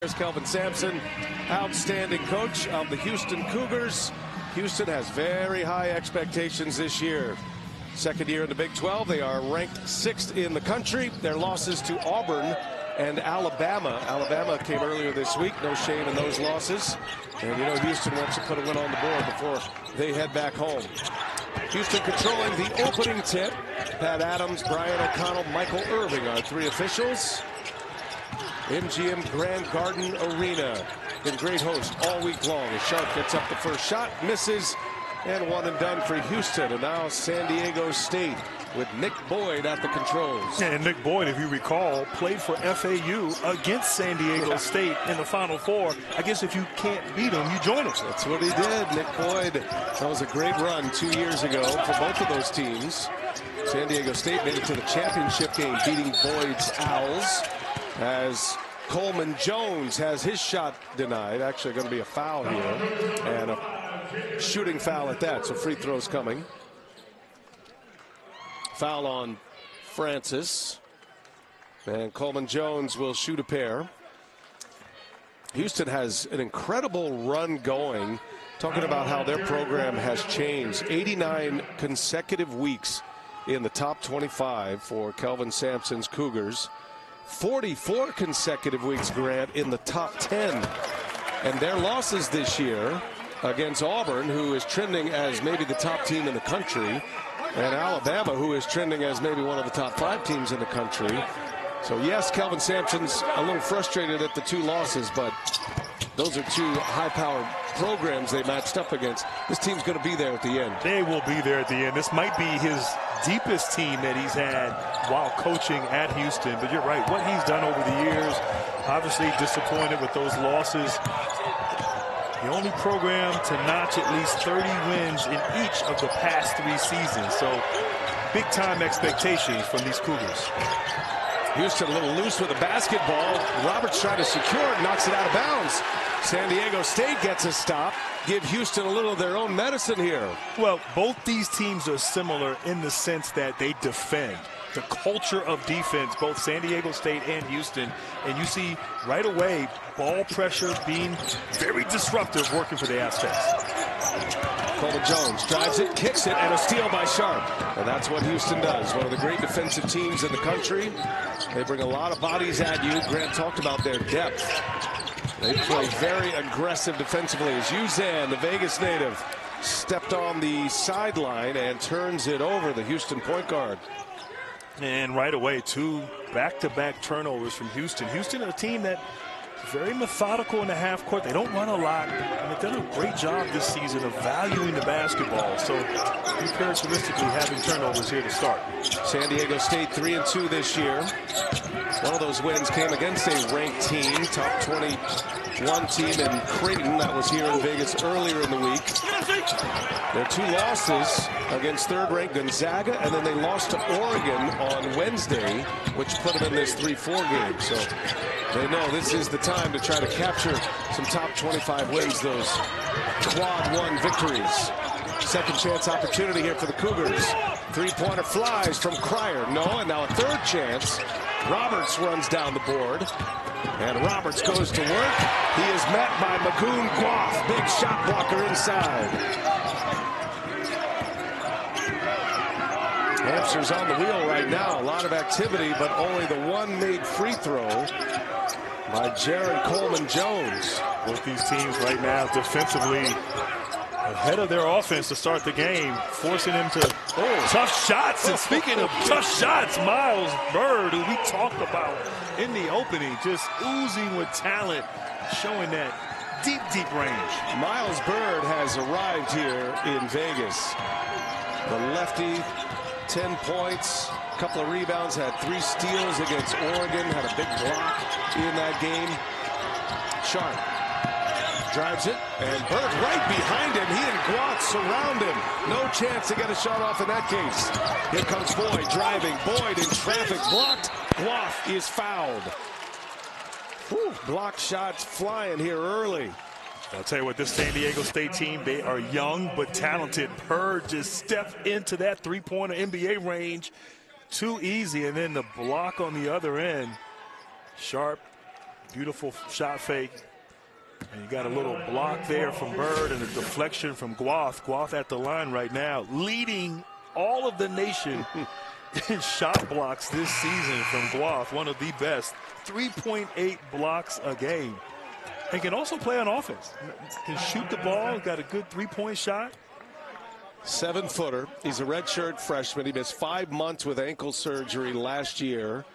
There's Kelvin Sampson, outstanding coach of the Houston Cougars. Houston has very high expectations this year. Second year in the Big 12. They are ranked 6th in the country. Their losses to Auburn and Alabama. Alabama came earlier this week. No shame in those losses. And you know Houston wants to put a win on the board before they head back home. Houston controlling the opening tip. Pat Adams, Brian O'Connell, Michael Irving are three officials. MGM Grand Garden Arena. Been great host all week long. As Sharp gets up the first shot, misses, and one and done for Houston. And now San Diego State with Nick Boyd at the controls. And Nick Boyd, if you recall, played for FAU against San Diego State in the Final Four. I guess if you can't beat them, you join them. That's what he did. Nick Boyd, that was a great run 2 years ago for both of those teams. San Diego State made it to the championship game, beating Boyd's Owls, as Coleman Jones has his shot denied. Actually going to be a foul here, and a shooting foul at that, so free throws coming. Foul on Francis, and Coleman Jones will shoot a pair. Houston has an incredible run going, talking about how their program has changed. 89 consecutive weeks in the top 25 for Kelvin Sampson's Cougars. 44 consecutive weeks, Grant, in the top 10. And their losses this year against Auburn, who is trending as maybe the top team in the country, and Alabama, who is trending as maybe one of the top 5 teams in the country. So yes, Kelvin Sampson's a little frustrated at the 2 losses, but those are 2 high-powered programs they matched up against. This team's going to be there at the end. They will be there at the end. This might be his deepest team that he's had while coaching at Houston. But you're right, what he's done over the years, obviously disappointed with those losses. The only program to notch at least 30 wins in each of the past 3 seasons. So big-time expectations from these Cougars. Houston a little loose with the basketball. Roberts trying to secure it, knocks it out of bounds. San Diego State gets a stop. Give Houston a little of their own medicine here. Well, both these teams are similar in the sense that they defend. The culture of defense, both San Diego State and Houston, and you see right away ball pressure being very disruptive working for the Aztecs. Coleman Jones drives it, kicks it, and a steal by Sharp. And that's what Houston does. One of the great defensive teams in the country. They bring a lot of bodies at you. Grant talked about their depth. They play very aggressive defensively as Uzan, the Vegas native, stepped on the sideline and turns it over, the Houston point guard. And right away, 2 back-to-back turnovers from Houston. Houston, a team that very methodical in the half court. They don't run a lot, and they've done a great job this season of valuing the basketball. So uncharacteristically having turnovers here to start. San Diego State 3-2 this year. One of those wins came against a ranked team, top 21 team in Creighton. That was here in Vegas earlier in the week. Their 2 losses against third-ranked Gonzaga, and then they lost to Oregon on Wednesday, which put them in this 3-4 game. So they know this is the time to try to capture some top 25 wins, those quad 1 victories. Second chance opportunity here for the Cougars. 3-pointer flies from Cryer. No, and now a 3rd chance. Roberts runs down the board. And Roberts goes to work. He is met by Magoon Guaf. Big shot blocker inside. Hampshire's on the wheel right now. A lot of activity, but only the 1 made free throw by Jared Coleman Jones. Both these teams right now defensively ahead of their offense to start the game, forcing them to tough shots. And speaking of tough shots, Miles Byrd, who we talked about in the opening, just oozing with talent, showing that deep, deep range. Miles Byrd has arrived here in Vegas. The lefty, 10 points, a couple of rebounds, had 3 steals against Oregon, had a big block in that game. Sharp drives it, and Byrd right behind him. He and Guaf surround him. No chance to get a shot off in that case. Here comes Boyd driving. Boyd in traffic, blocked. Guaf is fouled. Whew, block shots flying here early. I'll tell you what, this San Diego State team, they are young but talented. Byrd just stepped into that 3-pointer NBA range too easy, and then the block on the other end. Sharp Beautiful shot fake. And you got a little block there from Bird and a deflection from Guath. Guath at the line right now, leading all of the nation in shot blocks this season from Guath, one of the best. 3.8 blocks a game. And can also play on offense. Can shoot the ball, got a good three-point shot. 7-footer. He's a redshirt freshman. He missed 5 months with ankle surgery last year.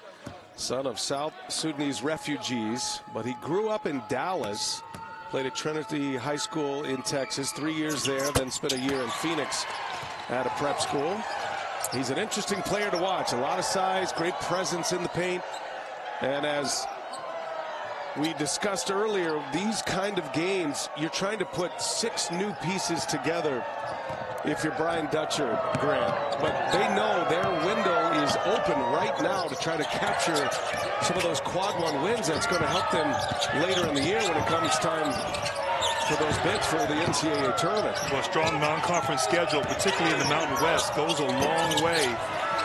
Son of South Sudanese refugees, but he grew up in Dallas. Played at Trinity High School in Texas, 3 years there, then spent a year in Phoenix at a prep school. He's an interesting player to watch. A lot of size, great presence in the paint. And as we discussed earlier, these kind of games, you're trying to put 6 new pieces together if you're Brian Dutcher, Grant. But they know their window is open right now to try to capture some of those quad one wins. That's going to help them later in the year when it comes time for those bids for the NCAA tournament. Well, a strong non-conference schedule, particularly in the Mountain West, goes a long way.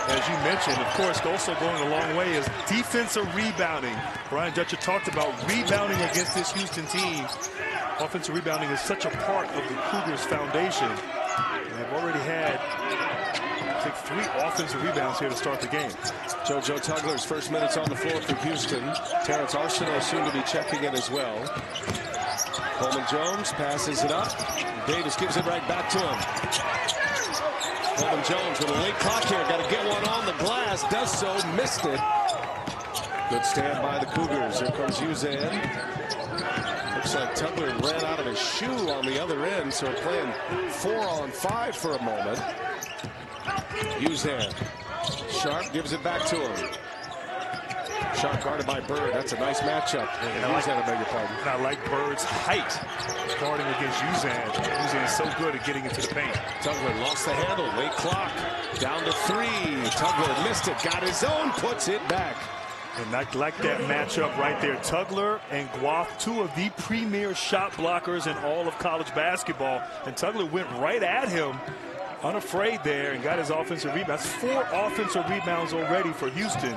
As you mentioned, of course, also going a long way is defensive rebounding. Brian Dutcher talked about rebounding against this Houston team. Offensive rebounding is such a part of the Cougars' foundation. They've already had, I think, 3 offensive rebounds here to start the game. JoJo Tugler's first minutes on the floor for Houston. Terrence Arsenault soon to be checking in as well. Coleman Jones passes it up. Davis gives it right back to him. Coleman Jones with a late clock here. Got to get one on the glass. Does so. Missed it. Good stand by the Cougars. Here comes Uzan. Looks like Tugler ran out of his shoe on the other end, so playing 4-on-5 for a moment. Uzan. Sharp gives it back to him. Sharp guarded by Bird. That's a nice matchup. And Uzan, I beg your pardon. And I like Bird's height guarding against Uzan. Uzan is so good at getting into the paint. Tugler lost the handle. Late clock. Down to 3. Tugler missed it. Got his own. Puts it back. And I like that matchup right there. Tugler and Guath, 2 of the premier shot blockers in all of college basketball. And Tugler went right at him, unafraid there, and got his offensive rebound. That's 4 offensive rebounds already for Houston.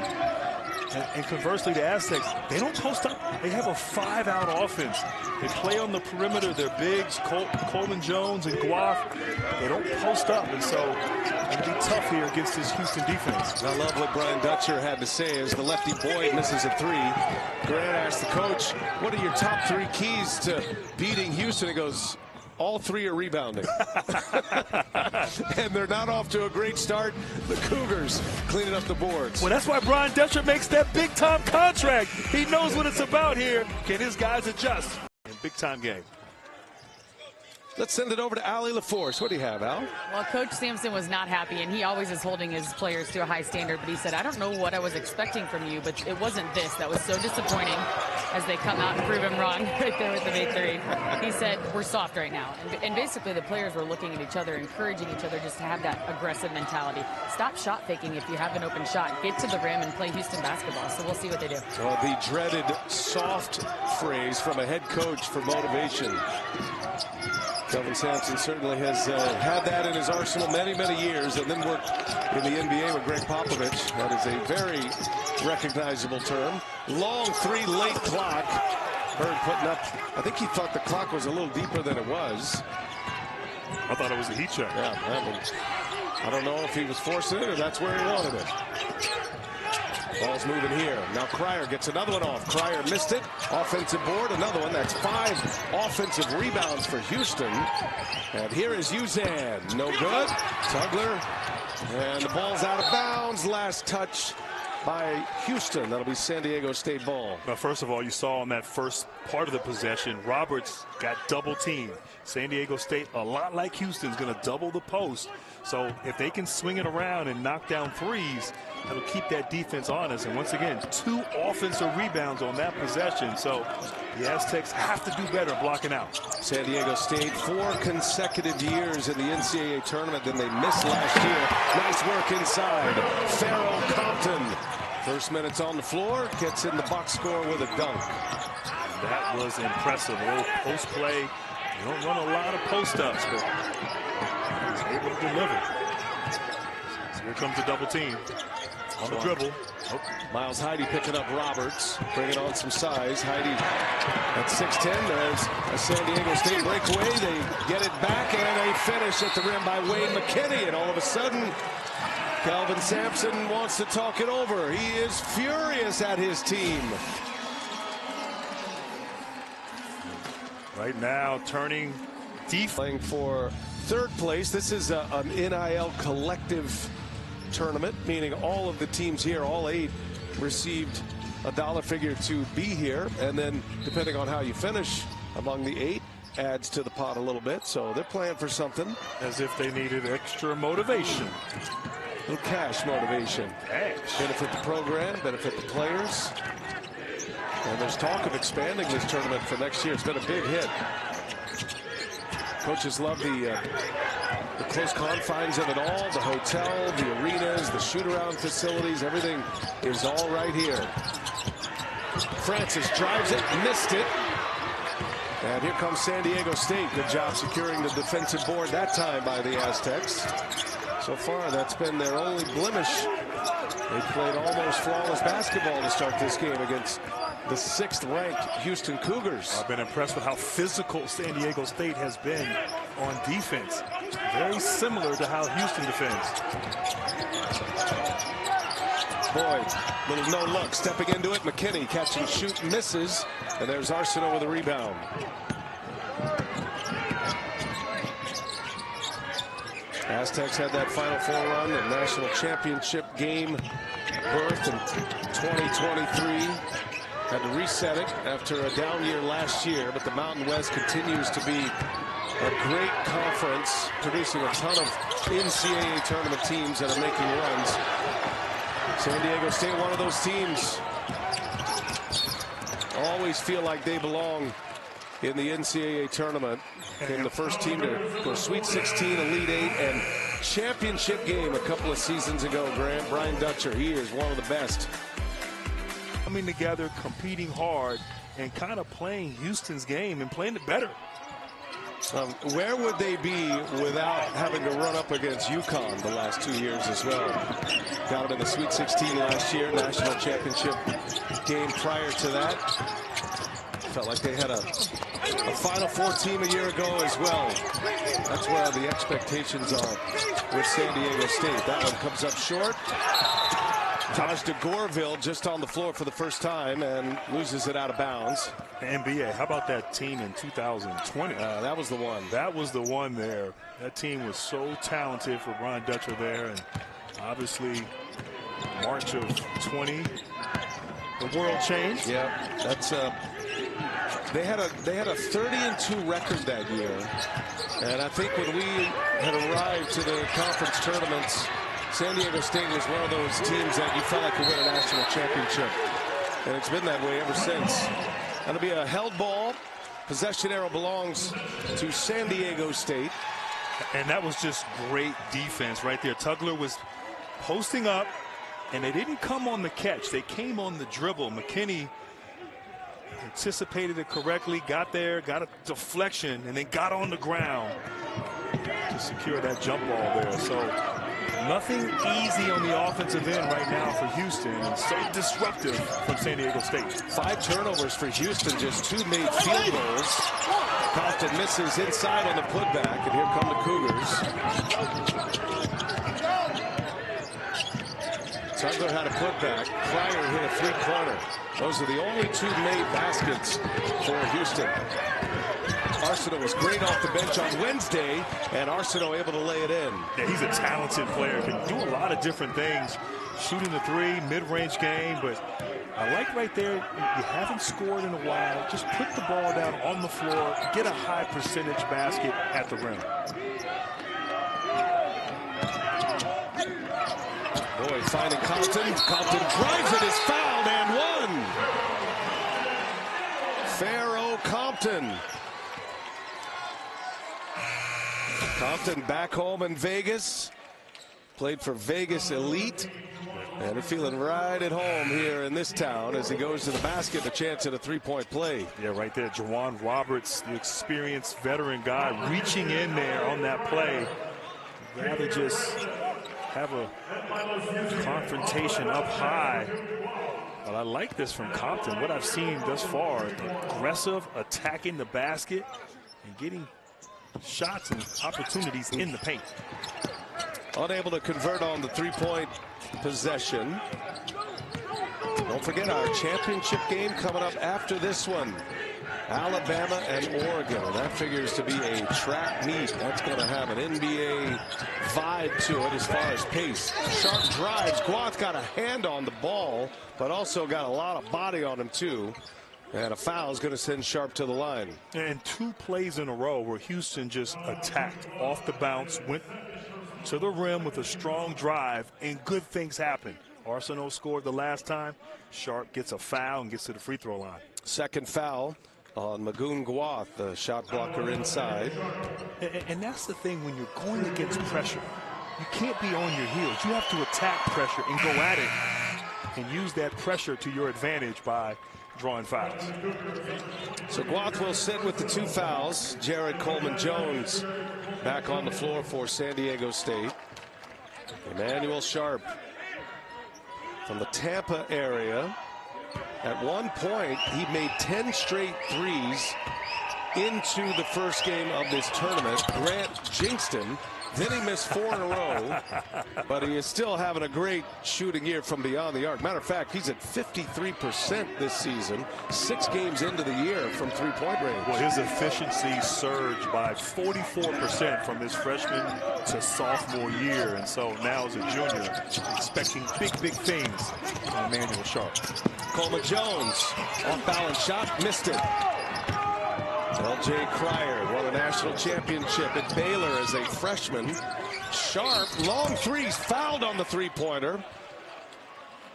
And conversely, the Aztecs, they don't post up. They have a 5-out offense. They play on the perimeter. They're bigs, Coleman Jones and Guath. They don't post up, and so it'll be tough here against this Houston defense. I love what Brian Dutcher had to say as the lefty Boyd misses a 3. Grant asked the coach, what are your top 3 keys to beating Houston? He goes, all 3 are rebounding. And they're not off to a great start. The Cougars cleaning up the boards. Well, that's why Brian Dutcher makes that big-time contract. He knows what it's about here. Can his guys adjust in big-time game? Let's send it over to Allie LaForce. What do you have, Al? Well, Coach Sampson was not happy, and he always is holding his players to a high standard. But he said, I don't know what I was expecting from you, but it wasn't this. That was so disappointing as they come out and prove him wrong right there with the big 3. He said, we're soft right now. And basically, the players were looking at each other, encouraging each other just to have that aggressive mentality. Stop shot faking if you have an open shot. Get to the rim and play Houston basketball. So we'll see what they do. Well, the dreaded soft phrase from a head coach for motivation. Kelvin Sampson certainly has had that in his arsenal many, many years, and then worked in the NBA with Greg Popovich. That is a very recognizable term. Long 3 late clock. Bird putting up, I think he thought the clock was a little deeper than it was. I thought it was a heat check. Yeah, I don't know if he was forcing it or that's where he wanted it. Ball's moving here. Now Cryer gets another one off. Cryer missed it. Offensive board, another one. That's 5 offensive rebounds for Houston. And here is Uzan. No good. Tugler. And the ball's out of bounds. Last touch by Houston. That'll be San Diego State ball. Now, first of all, you saw on that first part of the possession, Roberts got double teamed. San Diego State, a lot like Houston, is going to double the post. So if they can swing it around and knock down 3s, that'll keep that defense honest. And once again, 2 offensive rebounds on that possession. So the Aztecs have to do better blocking out. San Diego State 4 consecutive years in the NCAA tournament. Then they missed last year. Nice work inside. Farrell Compton. First minutes on the floor. Gets in the box score with a dunk. That was impressive. A little post play. You don't run a lot of post-ups, but he was able to deliver. So here comes the double team. On the dribble. Miles Heide picking up Roberts, bringing on some size. Heide at 6'10". There's a San Diego State breakaway. They get it back, and a finish at the rim by Wayne McKinney. And all of a sudden, Kelvin Sampson wants to talk it over. He is furious at his team. Right now, turning deep. Playing for third place. This is an NIL collective tournament, meaning all of the teams here, all 8, received a dollar figure to be here, and then depending on how you finish among the 8 adds to the pot a little bit. So they're playing for something. As if they needed extra motivation. A little cash motivation. Cash. Benefit the program, benefit the players. And there's talk of expanding this tournament for next year. It's been a big hit. Coaches love the close confines of it all, the hotel, the arenas, the shoot-around facilities, everything is all right here. Francis drives it, missed it. And here comes San Diego State. Good job securing the defensive board that time by the Aztecs. So far, that's been their only blemish. They played almost flawless basketball to start this game against the 6th-ranked Houston Cougars. I've been impressed with how physical San Diego State has been on defense. Very similar to how Houston defends. Boyd, little no luck, stepping into it. McKinney catching, shoot, misses. And there's Arceneaux with a rebound. Aztecs had that Final Four run, the national championship game birthed in 2023. Had to reset it after a down year last year, but the Mountain West continues to be a great conference, producing a ton of NCAA tournament teams that are making runs. San Diego State, one of those teams, always feel like they belong in the NCAA tournament. Became the first team to go Sweet 16, Elite 8, and championship game a couple of seasons ago. Brian Dutcher, he is one of the best. Coming together, competing hard, and kind of playing Houston's game and playing it better. Where would they be without having to run up against UConn the last 2 years as well? Got them in the Sweet 16 last year, national championship game prior to that. Felt like they had a Final Four team a year ago as well. That's where the expectations are with San Diego State. That one comes up short. Taj DeGorville just on the floor for the first time and loses it out of bounds. The NBA, how about that team in 2020? That was the one. That was the one there. That team was so talented for Brian Dutcher there. And obviously, March of 20, the world changed. Yeah, that's they had a 30-2 record that year. And I think when we had arrived to the conference tournaments, San Diego State was one of those teams that you felt like could win a national championship. And it's been that way ever since. That'll be a held ball. Possession arrow belongs to San Diego State. And that was just great defense right there. Tugler was posting up, and they didn't come on the catch. They came on the dribble. McKinney anticipated it correctly, got there, got a deflection, and then got on the ground to secure that jump ball there. So nothing easy on the offensive end right now for Houston. So disruptive from San Diego State. 5 turnovers for Houston, just 2 made field goals. Compton misses inside on the putback, and here come the Cougars. Tugler had a putback. Pryor hit a 3-pointer. Those are the only 2 made baskets for Houston. Arceneaux was great off the bench on Wednesday, and Arceneaux able to lay it in. Yeah, he's a talented player, can do a lot of different things. Shooting the 3, mid-range game, but I like right there, you haven't scored in a while. Just put the ball down on the floor, get a high percentage basket at the rim. Boy, finding Compton. Compton drives it, is fouled and one. Pharaoh Compton. Compton back home in Vegas. Played for Vegas Elite. And they're feeling right at home here in this town as he goes to the basket, a chance at a 3-point play. Yeah, right there. Juwan Roberts, the experienced veteran guy, reaching in there on that play. Rather just have a confrontation up high. But I like this from Compton. What I've seen thus far, aggressive, attacking the basket, and getting shots and opportunities in the paint. Unable to convert on the three-point possession. Don't forget our championship game coming up after this one. Alabama and Oregon. That figures to be a track meet. That's going to have an NBA vibe to it as far as pace. Sharp drives. Guath got a hand on the ball, but also got a lot of body on him too. And a foul is going to send Sharp to the line. And 2 plays in a row where Houston just attacked off the bounce, went to the rim with a strong drive, and good things happened. Arsenal scored the last time. Sharp gets a foul and gets to the free throw line. Second foul on Magoon Guath, the shot blocker inside. And that's the thing when you're going against pressure. You can't be on your heels. You have to attack pressure and go at it and use that pressure to your advantage by drawing fouls. So Guath will sit with the 2 fouls. Jared Coleman-Jones back on the floor for San Diego State. Emmanuel Sharp from the Tampa area. At one point, he made 10 straight threes into the first game of this tournament. Grant jinxed him. Then he missed 4 in a row. But he is still having a great shooting year from beyond the arc. Matter of fact, he's at 53% this season, 6 games into the year from three-point range. Well, his efficiency surged by 44% from his freshman to sophomore year. And so now as a junior, expecting big things from Emmanuel Sharp. Coleman-Jones, off-balance shot, missed it. L.J. Cryer won a national championship at Baylor as a freshman. Sharp, long threes, fouled on the three-pointer.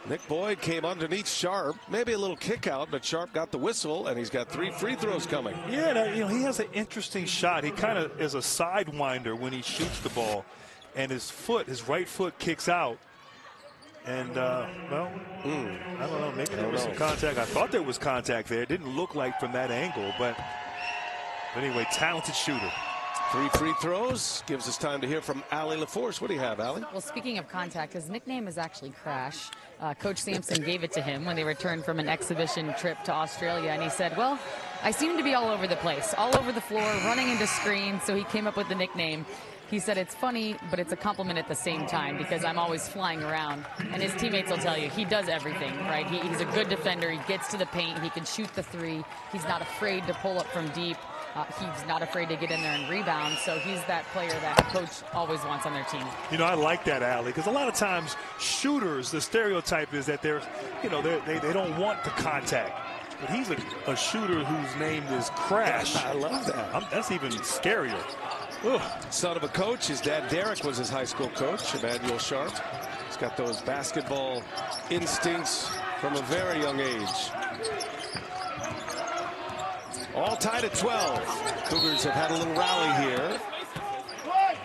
Nick Boyd came underneath Sharp, maybe a little kick out, but Sharp got the whistle, and he's got 3 free throws coming. Yeah, you know, he has an interesting shot. He kind of is a sidewinder when he shoots the ball, and his right foot kicks out. And, well, I don't know, maybe there was some contact. I thought there was contact there. It didn't look like from that angle, but anyway, talented shooter. 3 free throws. Gives us time to hear from Allie LaForce. What do you have, Allie? Well, speaking of contact, his nickname is actually Crash. Coach Sampson gave it to him when they returned from an exhibition trip to Australia, and he said, well, I seem to be all over the place, all over the floor, running into screens, so he came up with the nickname. He said it's funny, but it's a compliment at the same time because I'm always flying around. And his teammates will tell you he does everything, right? He's a good defender. He gets to the paint. He can shoot the 3. He's not afraid to pull up from deep. He's not afraid to get in there and rebound. So he's that player that a coach always wants on their team. You know, I like that, Allie, because a lot of times shooters, the stereotype is that they're, you know, they don't want the contact. But he's a shooter whose name is Crash. I love that. That's even scarier. Ugh. Son of a coach. His dad, Derek, was his high school coach, Emmanuel Sharp. He's got those basketball instincts from a very young age. All tied at 12. Cougars have had a little rally here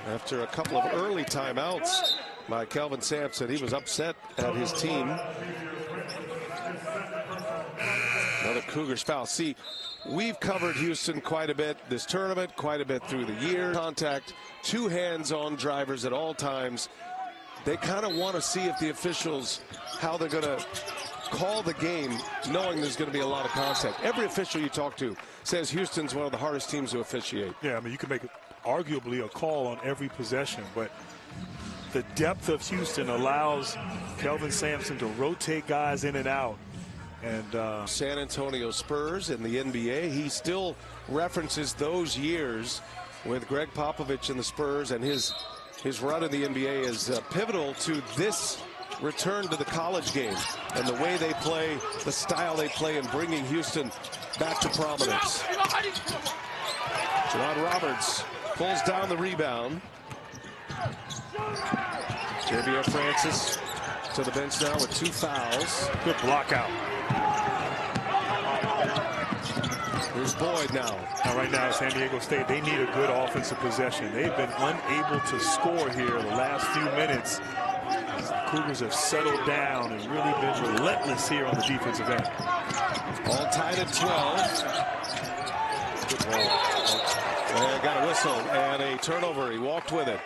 after a couple of early timeouts by Kelvin Sampson. He was upset at his team. Another Cougars foul. See, we've covered Houston quite a bit this tournament, quite a bit through the year. Contact, 2 hands on drivers at all times. They kind of want to see if the officials, how they're going to call the game, knowing there's going to be a lot of contact. Every official you talk to says Houston's one of the hardest teams to officiate. Yeah, I mean, you can make arguably a call on every possession, but the depth of Houston allows Kelvin Sampson to rotate guys in and out. And San Antonio Spurs in the NBA, he still references those years with Greg Popovich and the Spurs, and his run in the NBA is pivotal to this return to the college game and the way they play, the style they play, and bringing Houston back to prominence. John Roberts pulls down the rebound. Javier Francis to the bench now with 2 fouls. Good block out. Here's Boyd now. Right now, San Diego State, they need a good offensive possession. They've been unable to score here the last few minutes. The Cougars have settled down and really been relentless here on the defensive end. All tied at 12. Good ball. And got a whistle and a turnover. He walked with it.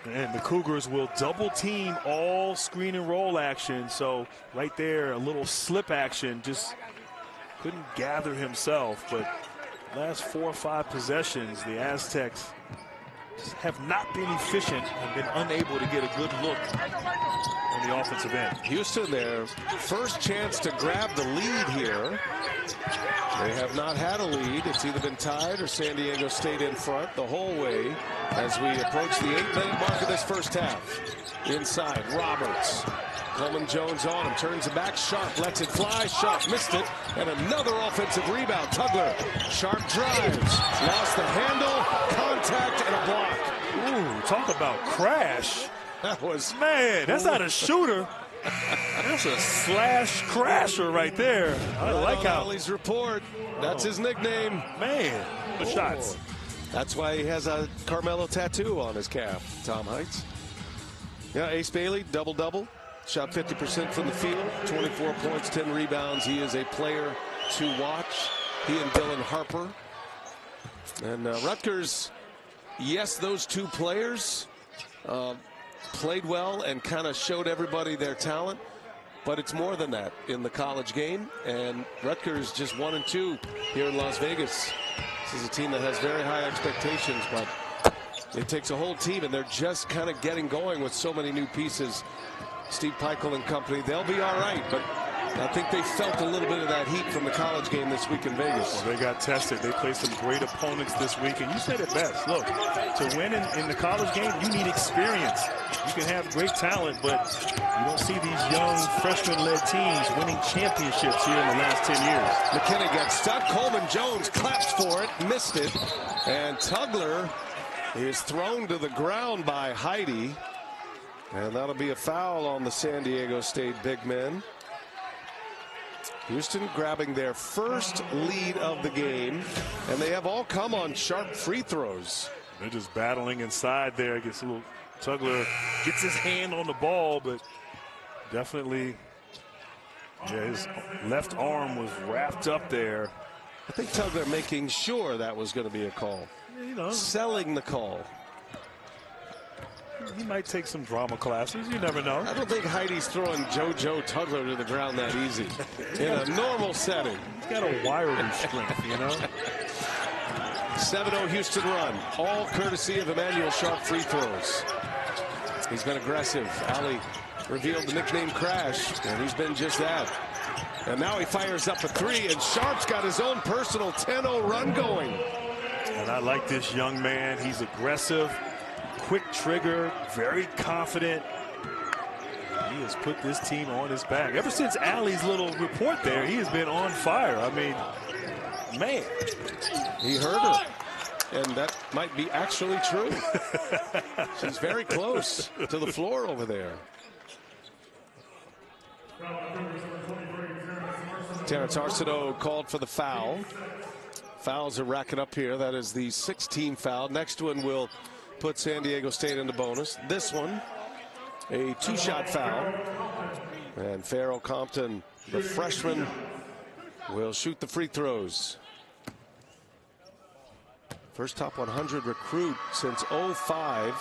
And the Cougars will double team all screen and roll action. So right there, a little slip action, just couldn't gather himself. But last 4 or 5 possessions, the Aztecs just have not been efficient and been unable to get a good look on the offensive end. Houston, their first chance to grab the lead here. They have not had a lead. It's either been tied or San Diego State in front the whole way as we approach the 8-minute mark of this first half. Inside, Roberts. Coleman Jones on him, turns it back. Sharp lets it fly. Sharp missed it. And another offensive rebound. Tugler. Sharp drives. Lost the handle. Contact and a block. Ooh, talk about crash. That was... Man, that's not a shooter. That's a slash crasher right there. I like how Ali's report. That's his nickname. Man, the shots. That's why he has a Carmelo tattoo on his calf, Tom Heights. Yeah, Ace Bailey, double-double. Shot 50% from the field, 24 points, 10 rebounds. He is a player to watch. He and Dylan Harper. And Rutgers, yes, those two players played well and kind of showed everybody their talent. But it's more than that in the college game. And Rutgers just 1-2 here in Las Vegas. This is a team that has very high expectations, but it takes a whole team, and they're just kind of getting going with so many new pieces. Steve Peichel and company, they'll be all right, but I think they felt a little bit of that heat from the college game this week in Vegas. Well, they got tested. They played some great opponents this week, and you said it best. Look, to win in the college game, you need experience. You can have great talent, but you don't see these young freshman-led teams winning championships here in the last 10 years. McKinnon got stuck. Coleman Jones claps for it, missed it, and Tugler is thrown to the ground by Heide. And that'll be a foul on the San Diego State big men. Houston grabbing their first lead of the game, and they have all come on sharp free throws. They're just battling inside there. Gets a little, Tugler gets his hand on the ball, but definitely, yeah, his left arm was wrapped up there. I think Tugler making sure that was going to be a call. You know, selling the call. He might take some drama classes. You never know. I don't think Heidi's throwing JoJo Tugler to the ground that easy in a normal setting. He's got a wiry strength, you know. 7-0 Houston run, all courtesy of Emmanuel Sharp free throws. He's been aggressive. Ali revealed the nickname Crash, and he's been just that. And now he fires up a three, and Sharp's got his own personal 10-0 run going. And I like this young man. He's aggressive, quick trigger, very confident. He has put this team on his back. Ever since Ali's little report there, he has been on fire. I mean, man. He heard her, and that might be actually true. She's very close to the floor over there. Terrence Arsenault called for the foul. Fouls are racking up here. That is the 16th foul. Next one will put San Diego State into bonus. This one, a two-shot foul. And Farrell Compton, the freshman, will shoot the free throws. First top 100 recruit since 05.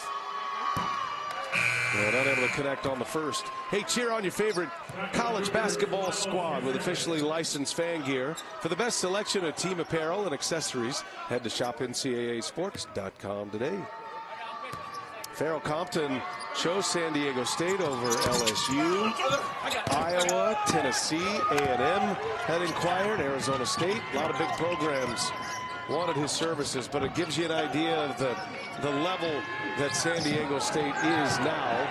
And unable to connect on the first. Hey, cheer on your favorite college basketball squad with officially licensed fan gear. For the best selection of team apparel and accessories, head to shopncaasports.com today. Farrell Compton chose San Diego State over LSU, Iowa, Tennessee, A&M had inquired, Arizona State. A lot of big programs wanted his services, but it gives you an idea of the level that San Diego State is now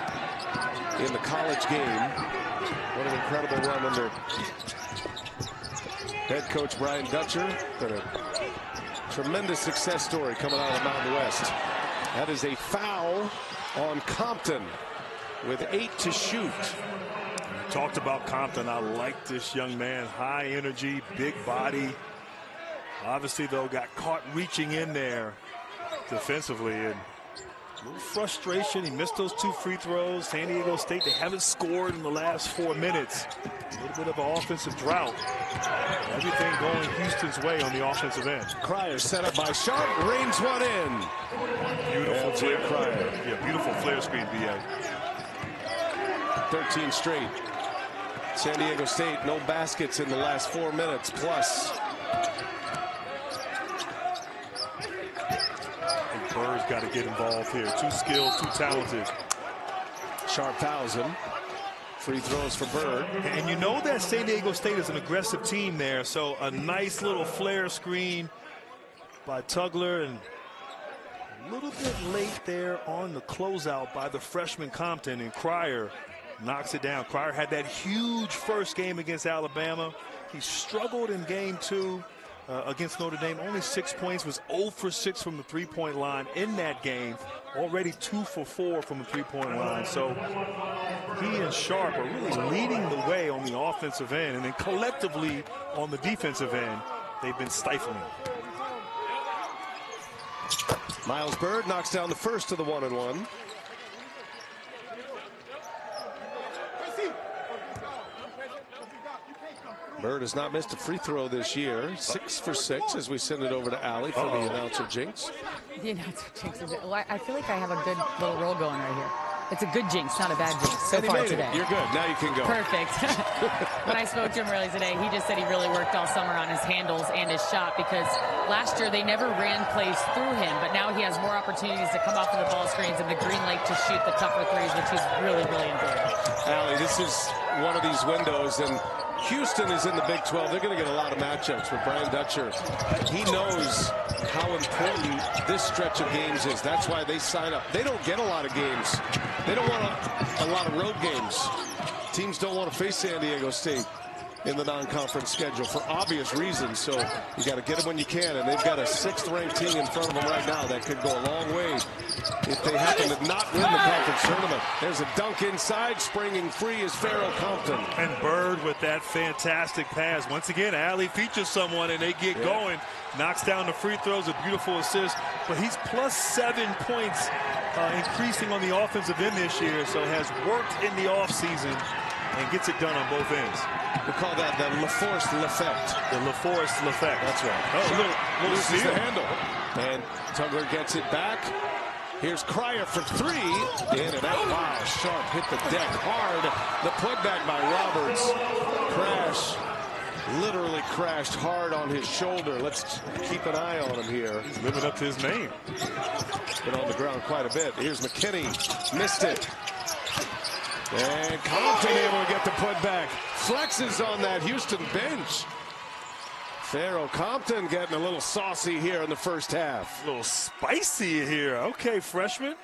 in the college game. What an incredible run under head coach Brian Dutcher. But a tremendous success story coming out of Mountain West. That is a foul on Compton with 8 to shoot. We talked about Compton. I like this young man. High energy, big body. Obviously, though, got caught reaching in there defensively, and A little frustration. He missed those 2 free throws. San Diego State, they haven't scored in the last 4 minutes. A little bit of an offensive drought. Everything going Houston's way on the offensive end. Cryer set up by Sharp, rains one in. Beautiful flare. Cryer. Yeah, beautiful flare screen, BA. 13 straight. San Diego State, no baskets in the last 4 minutes plus. Bird's got to get involved here. Too skilled, too talented. Sharp fouls him. Free throws for Bird. And you know that San Diego State is an aggressive team there. So a nice little flare screen by Tugler, and a little bit late there on the closeout by the freshman Compton, and Cryer knocks it down. Cryer had that huge first game against Alabama. He struggled in game 2 against Notre Dame. Only 6 points, was 0 for 6 from the three-point line in that game. Already 2 for 4 from the three-point line. So he and Sharp are really leading the way on the offensive end, and then collectively on the defensive end, they've been stifling. Miles Bird knocks down the first of the 1-and-1. Bird has not missed a free throw this year. 6 for 6 as we send it over to Allie for the announcer jinx. The announcer jinx is it? Well, I feel like I have a good little roll going right here. It's a good jinx, not a bad jinx so far today. You're good. Now you can go. Perfect. When I spoke to him earlier today, he just said he really worked all summer on his handles and his shot, because last year they never ran plays through him, but now he has more opportunities to come off of the ball screens and the green light to shoot the tougher threes, which he's really, really enjoying. Allie, this is one of these windows, and Houston is in the Big 12. They're going to get a lot of matchups with Brian Dutcher. He knows how important this stretch of games is. That's why they sign up. They don't get a lot of games. They don't want a lot of road games. Teams don't want to face San Diego State in the non-conference schedule for obvious reasons. So you got to get them when you can, and they've got a 6th-ranked team in front of them right now that could go a long way if they happen to not win the conference tournament. There's a dunk inside. Springing free is Pharaoh Compton. And Bird with that fantastic pass. Once again, Allie features someone and they get going. Knocks down the free throws, a beautiful assist. But he's plus 7 points, increasing on the offensive end this year. So has worked in the offseason and gets it done on both ends. We'll call that the LaForce L'Effect. The LaForce L'Effect. That's right. Oh, little loses the handle. And Tugler gets it back. Here's Cryer for 3. In and out. Wow, Sharp hit the deck hard. The putback by Roberts. Crash. Literally crashed hard on his shoulder. Let's keep an eye on him here. He's living up to his name. Been on the ground quite a bit. Here's McKinney. Missed it. And Compton able to get the putback. Flexes on that Houston bench. Pharaoh Compton getting a little saucy here in the first half. A little spicy here. Okay, freshman.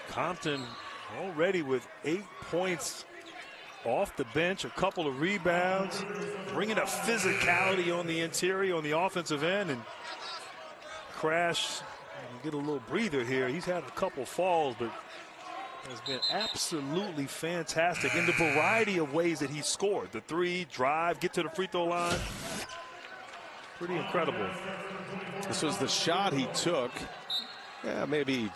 Compton already with 8 points off the bench, a couple of rebounds, bringing up physicality on the interior, on the offensive end, and Crash get a little breather here. He's had a couple falls, but has been absolutely fantastic in the variety of ways that he's scored. The 3, drive, get to the free throw line. Pretty incredible. This was the shot he took. Yeah, maybe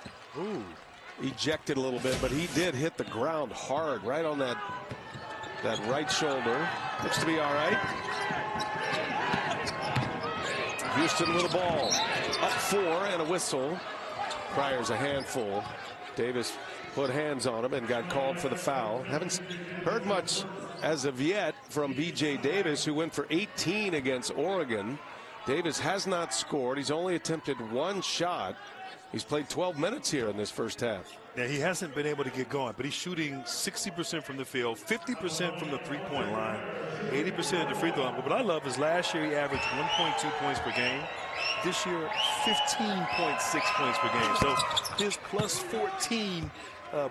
ejected a little bit, but he did hit the ground hard right on that right shoulder. Looks to be all right. Houston with a ball. Up 4 and a whistle. Cryer's a handful. Davis put hands on him and got called for the foul. Haven't heard much as of yet from B.J. Davis, who went for 18 against Oregon. Davis has not scored. He's only attempted 1 shot. He's played 12 minutes here in this first half. Yeah, he hasn't been able to get going, but he's shooting 60% from the field, 50% from the three-point line, 80% of the free throw line. But what I love is last year he averaged 1.2 points per game. This year, 15.6 points per game. So his plus 14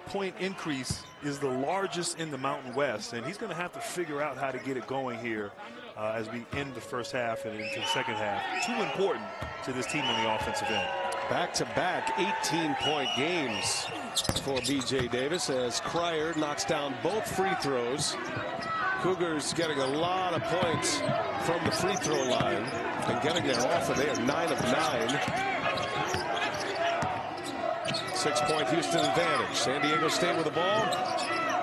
point increase is the largest in the Mountain West, and he's going to have to figure out how to get it going here as we end the first half and into the second half. Too important to this team on the offensive end. Back-to-back 18-point games for B.J. Davis as Cryer knocks down both free throws. Cougars getting a lot of points from the free throw line and getting there often. They are 9 of 9. 6-point Houston advantage. San Diego State with the ball.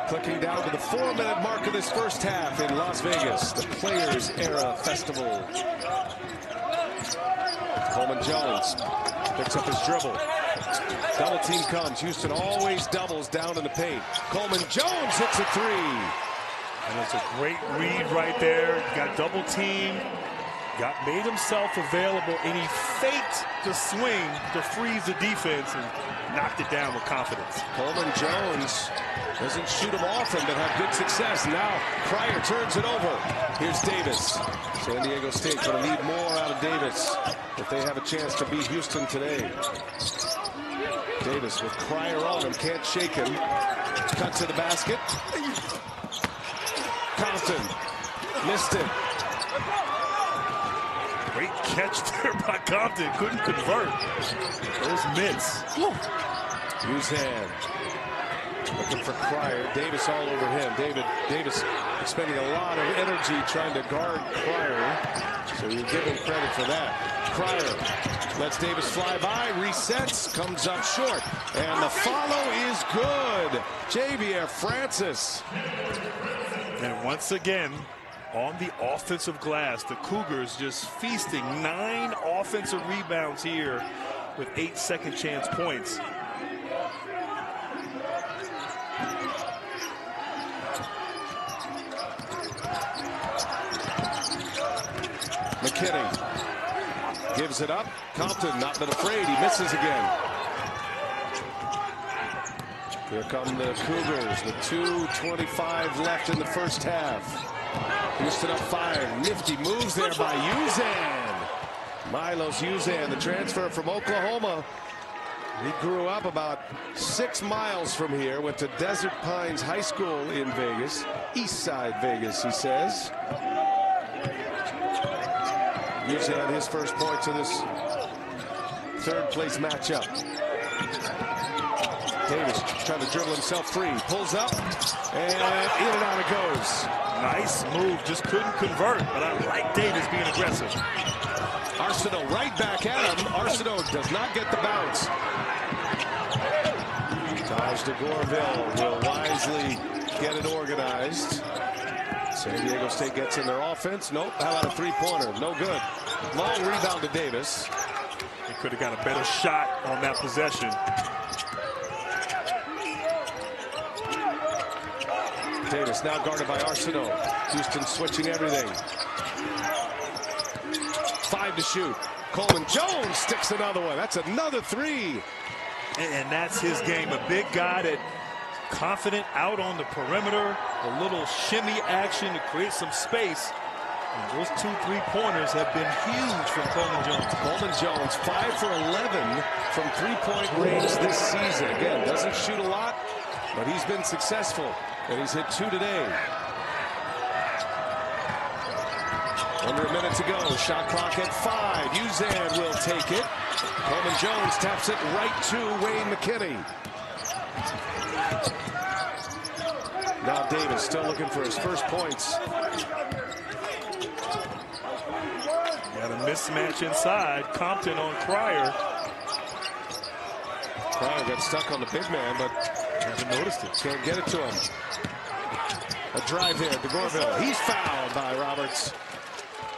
Clicking down to the 4-minute mark of this first half in Las Vegas, the Players Era Festival. Coleman Jones picks up his dribble. Double team comes. Houston always doubles down in the paint. Coleman Jones hits a three. And it's a great read right there. Got double teamed. Made himself available, and he faked the swing to freeze the defense and knocked it down with confidence. Coleman Jones doesn't shoot them often, but have good success. Now Cryer turns it over. Here's Davis. San Diego State going to need more out of Davis if they have a chance to beat Houston today. Davis with Cryer on him, can't shake him. Cut to the basket. Compton missed it. Great catch there by Compton. Couldn't convert. Those mitts. Uzan looking for Cryer. Davis all over him. Davis expending a lot of energy trying to guard Cryer. So you give him credit for that. Cryer lets Davis fly by, resets, comes up short. And the follow is good. Javier Francis. And once again, on the offensive glass, the Cougars just feasting 9 offensive rebounds here with 8 second chance points. McKinney gives it up. Compton not been afraid. He misses again. Here come the Cougars with 2:25 left in the first half. Houston up 5. Nifty moves there by Uzan. Milos Uzan, the transfer from Oklahoma. He grew up about 6 miles from here. Went to Desert Pines High School in Vegas. East Side Vegas, he says. Uzan his first points of this third place matchup. Davis trying to dribble himself free. Pulls up and in and out it goes. Nice move, just couldn't convert, but I like Davis being aggressive. Arsenault right back at him. Arsenault does not get the bounce. Taj DeGorville will wisely get it organized. San Diego State gets in their offense. Nope. How about a three-pointer? No good. Long rebound to Davis. He could have got a better shot on that possession. Davis now guarded by Arsenault. Houston switching everything. 5 to shoot. Coleman Jones sticks another one. That's another three. And that's his game. A big guy that confident out on the perimeter. A little shimmy action to create some space. And those 2 3-pointers have been huge from Coleman Jones. Coleman Jones 5 for 11 from 3-point range this season. Again, doesn't shoot a lot, but he's been successful. And he's hit 2 today. Under a minute to go. Shot clock at 5. Uzan will take it. Coleman Jones taps it right to Wayne McKinney. Now Davis still looking for his first points. Got a mismatch inside. Compton on Cryer. Cryer got stuck on the big man, but Haven't noticed it. can't get it to him. A drive here. DeGorville. He's fouled by Roberts.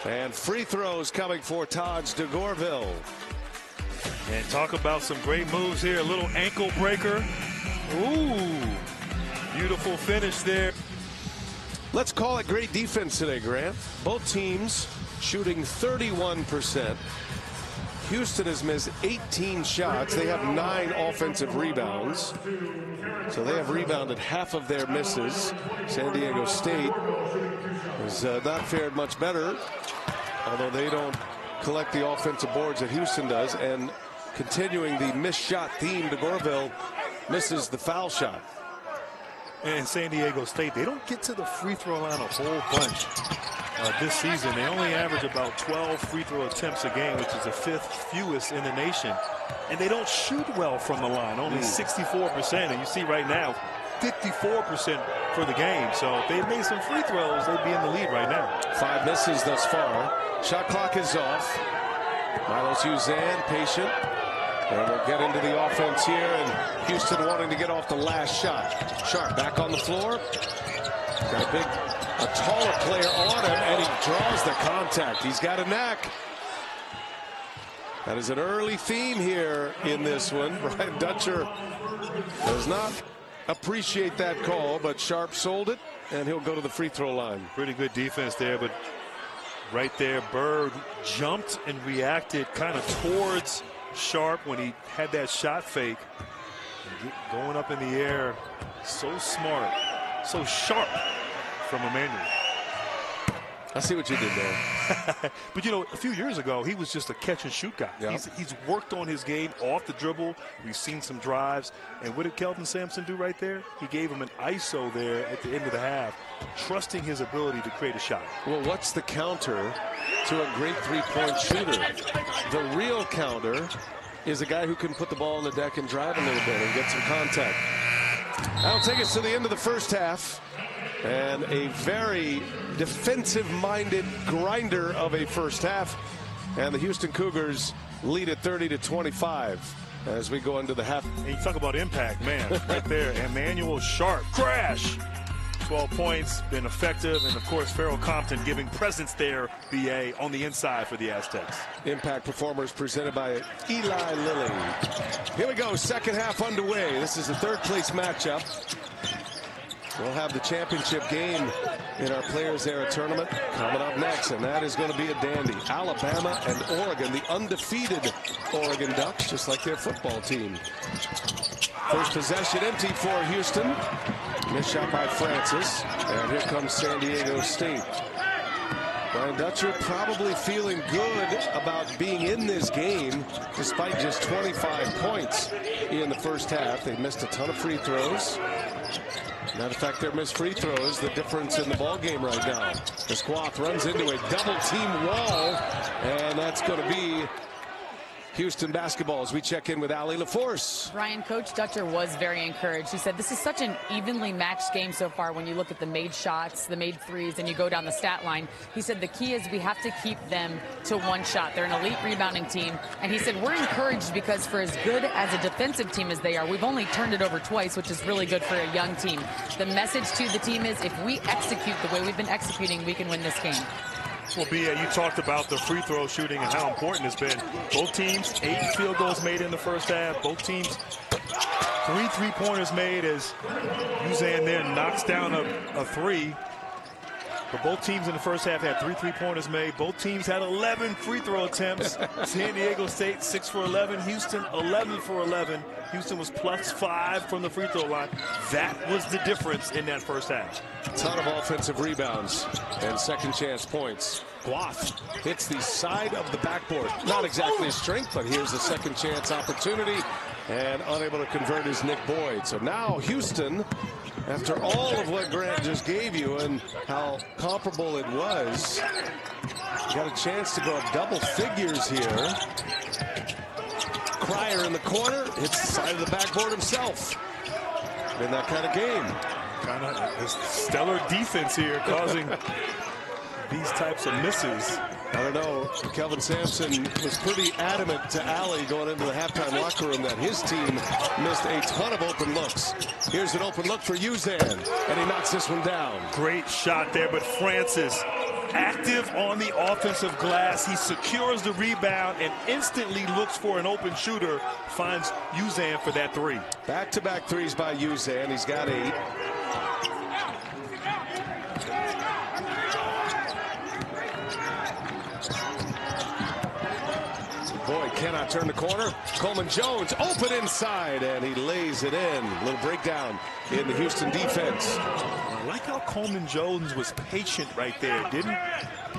And free throws coming for Taj DeGorville. And talk about some great moves here. A little ankle breaker. Ooh. Beautiful finish there. Let's call it great defense today, Grant. Both teams shooting 31%. Houston has missed 18 shots. They have 9 offensive rebounds. So they have rebounded half of their misses. San Diego State has not fared much better, although they don't collect the offensive boards that Houston does. And continuing the missed shot theme, DeGorville misses the foul shot. And San Diego State, they don't get to the free throw line a whole bunch this season. They only average about 12 free throw attempts a game, which is the 5th fewest in the nation. And they don't shoot well from the line, only 64%. And you see right now, 54% for the game. So if they made some free throws, they'd be in the lead right now. 5 misses thus far. Shot clock is off. Milos Uzan patient. And we'll get into the offense here, and Houston wanting to get off the last shot. Sharp back on the floor. Got a taller player on him, and he draws the contact. He's got a knack. That is an early theme here in this one. Brian Dutcher does not appreciate that call, but Sharp sold it, and he'll go to the free throw line. Pretty good defense there, but right there, Bird jumped and reacted kind of towards Sharp when he had that shot fake. Going up in the air, so smart, so sharp from Emmanuel. I see what you did there. But, you know, a few years ago, he was just a catch-and-shoot guy. Yep. He's worked on his game off the dribble. We've seen some drives. And what did Kelvin Sampson do right there? He gave him an ISO there at the end of the half, trusting his ability to create a shot. Well, what's the counter to a great three-point shooter? The real counter is a guy who can put the ball on the deck and drive a little bit and get some contact. That'll take us to the end of the first half. And a very defensive-minded grinder of a first half. And the Houston Cougars lead at 30-25 as we go into the half. And you talk about impact, man, right there. Emmanuel Sharp, crash. 12 points, been effective. And, of course, Farrell Compton giving presence there, BA, on the inside for the Aztecs. Impact performers presented by Eli Lilly. Here we go, second half underway. This is the third-place matchup. We'll have the championship game in our Players Era tournament coming up next, and that is going to be a dandy. Alabama and Oregon, the undefeated Oregon Ducks, just like their football team. First possession empty for Houston. Missed shot by Francis, and here comes San Diego State. Brian Dutcher probably feeling good about being in this game despite just 25 points in the first half. They missed a ton of free throws. Matter of fact, their missed free throws the difference in the ball game right now. Esquath runs into a double team wall, and that's going to be Houston basketball as we check in with Allie LaForce. Ryan, Coach Dutcher was very encouraged. He said this is such an evenly matched game so far when you look at the made shots, the made threes, and you go down the stat line. He said the key is we have to keep them to one shot. They're an elite rebounding team. And he said we're encouraged because for as good as a defensive team as they are, we've only turned it over twice, which is really good for a young team. The message to the team is if we execute the way we've been executing, we can win this game. Well, Bia, you talked about the free throw shooting and how important it's been. Both teams, 8 field goals made in the first half. Both teams, 3 three-pointers made as Uzan there knocks down a three. But both teams in the first half had 3 three-pointers made. Both teams had 11 free throw attempts. San Diego State 6 for 11. Houston 11 for 11. Houston was +5 from the free throw line. That was the difference in that first half. A ton of offensive rebounds and second chance points. Guath hits the side of the backboard. Not exactly his strength, but here's a second chance opportunity, and unable to convert is Nick Boyd. So now Houston, after all of what Grant just gave you and how comparable it was, got a chance to go double figures here. Cryer in the corner, hits the side of the backboard himself. In that kind of game. Kind of stellar defense here causing these types of misses. I don't know. Kelvin Sampson was pretty adamant to Allie going into the halftime locker room that his team missed a ton of open looks. Here's an open look for Uzan, and he knocks this one down. Great shot there, but Francis active on the offensive glass. He secures the rebound and instantly looks for an open shooter. Finds Uzan for that three. Back-to-back threes by Uzan. He's got 8. Boyd cannot turn the corner. Coleman Jones open inside, and he lays it in. A little breakdown in the Houston defense. I like how Coleman Jones was patient right there. Didn't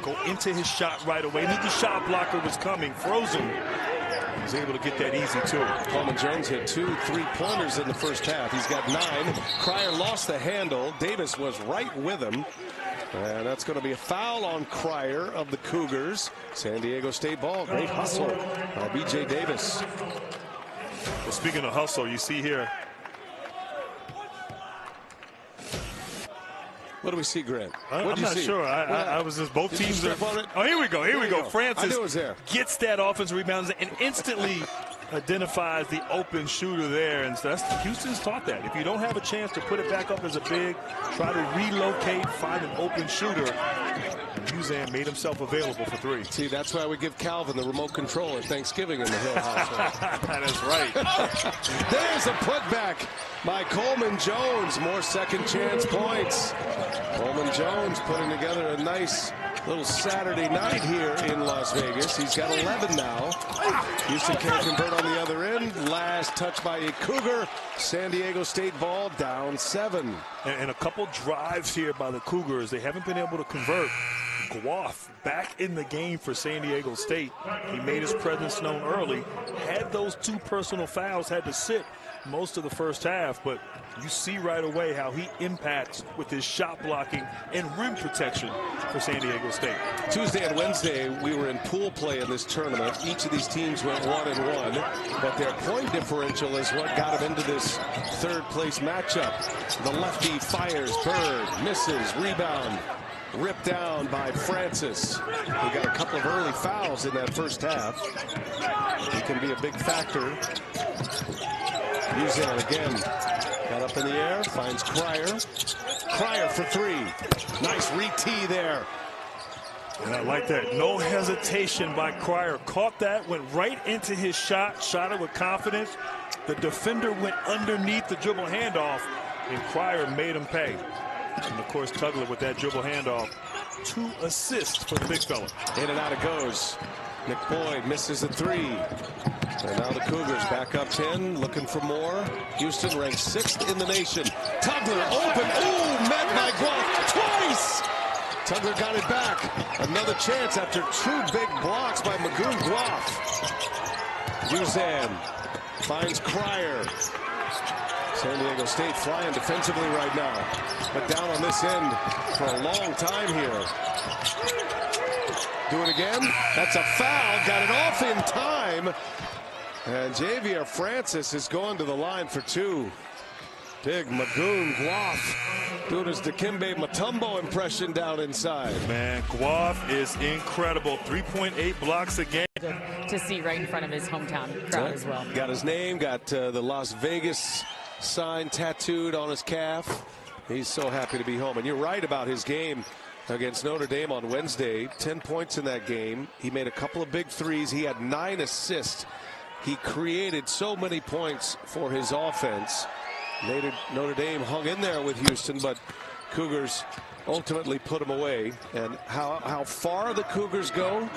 go into his shot right away. Knew the shot blocker was coming, frozen. He was able to get that easy too. Coleman Jones hit 2 3-pointers in the first half. He's got 9. Cryer lost the handle. Davis was right with him. And that's going to be a foul on Cryer of the Cougars. San Diego State ball. Great hustle by B.J. Davis. Well, speaking of hustle, you see here. What do we see, Grant? I'm not sure. I was just both teams are. On it? Oh, here we go. Here we go. Francis I knew it was there. Gets that offensive rebound and instantly identifies the open shooter there, and so Houston's taught that. If you don't have a chance to put it back up as a big, try to relocate, find an open shooter. Uzan made himself available for three. See, that's why we give Calvin the remote control at Thanksgiving in the Hill household. That's right. There's a putback by Coleman Jones. More second chance points. Coleman Jones putting together a nice little Saturday night here in Las Vegas. He's got 11 now. Houston can't convert on the other end. Last touch by a Cougar. San Diego State ball down 7. And a couple drives here by the Cougars. They haven't been able to convert. Guaf back in the game for San Diego State. He made his presence known early. Had those 2 personal fouls, had to sit most of the first half, but you see right away how he impacts with his shot blocking and rim protection for San Diego State. Tuesday and Wednesday, we were in pool play in this tournament. Each of these teams went 1-1, but their point differential is what got them into this third place matchup. The lefty fires, Bird misses, rebound. Ripped down by Francis. He got a couple of early fouls in that first half. He can be a big factor. Uzan again. Got up in the air. Finds Cryer. Cryer for 3. Nice re-tee there. And I like that. No hesitation by Cryer. Caught that. Went right into his shot. Shot it with confidence. The defender went underneath the dribble handoff. And Cryer made him pay. And, of course, Tugler with that dribble handoff. 2 assists for the big fella. In and out it goes. Nick Boyd misses a 3. And now the Cougars back up 10, looking for more. Houston ranked 6th in the nation. Tugler open. Ooh, met by Guaf twice. Tugler got it back. Another chance after 2 big blocks by Magoon Guaf. Uzan finds Cryer. San Diego State flying defensively right now, but down on this end for a long time here. Do it again. That's a foul. Got it off in time. And Javier Francis is going to the line for 2. Big Magoon Guaf doing his Dikembe Mutombo impression down inside. Man, Guaf is incredible. 3.8 blocks a game. To see right in front of his hometown crowd as well. Got his name, got the Las Vegas sign tattooed on his calf. He's so happy to be home. And you're right about his game against Notre Dame on Wednesday. 10 points in that game. He made a couple of big threes. He had 9 assists. He created so many points for his offense. Notre Dame hung in there with Houston, but Cougars ultimately put him away. And how far the Cougars go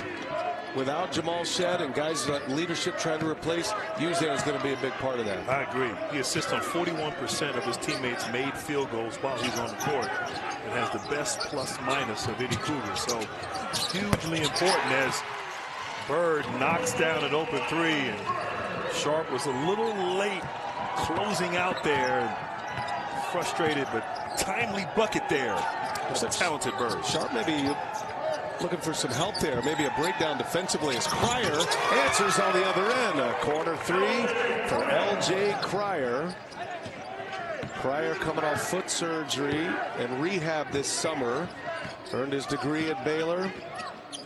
without Jamal Shead and guys like leadership trying to replace Uzan is going to be a big part of that. I agree. He assists on 41% of his teammates' made field goals while he's on the court and has the best plus-minus of any Cougar. So hugely important as Bird knocks down an open 3. And Sharp was a little late closing out there. Frustrated, but timely bucket there. It's a talented Bird. Sharp maybe looking for some help there. Maybe a breakdown defensively as Cryer answers on the other end. A corner 3 for L.J. Cryer. Cryer coming off foot surgery and rehab this summer. Earned his degree at Baylor.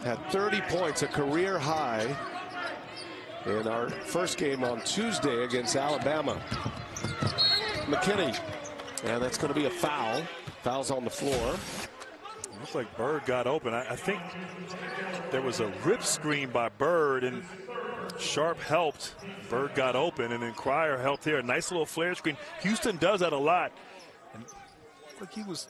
Had 30 points, a career high, in our first game on Tuesday against Alabama. McKinney. And that's going to be a foul. Foul's on the floor. Looks like Bird got open. I think there was a rip screen by Bird, and Sharp helped. Bird got open, and then Cryer helped here. A nice little flare screen. Houston does that a lot. And like he was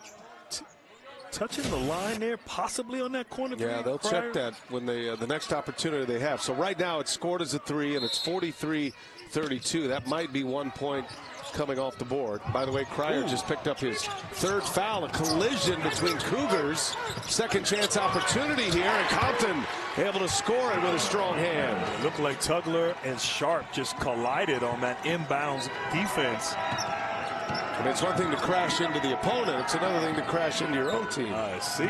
touching the line there, possibly on that corner. Yeah, they'll check that when they the next opportunity they have. So right now it's scored as a 3, and it's 43-32. That might be 1 point coming off the board. By the way, Cryer just picked up his 3rd foul. A collision between Cougars. Second chance opportunity here, and Compton able to score it with a strong hand. It looked like Tugler and Sharp just collided on that inbounds defense. I mean, it's one thing to crash into the opponent. It's another thing to crash into your own team. I see.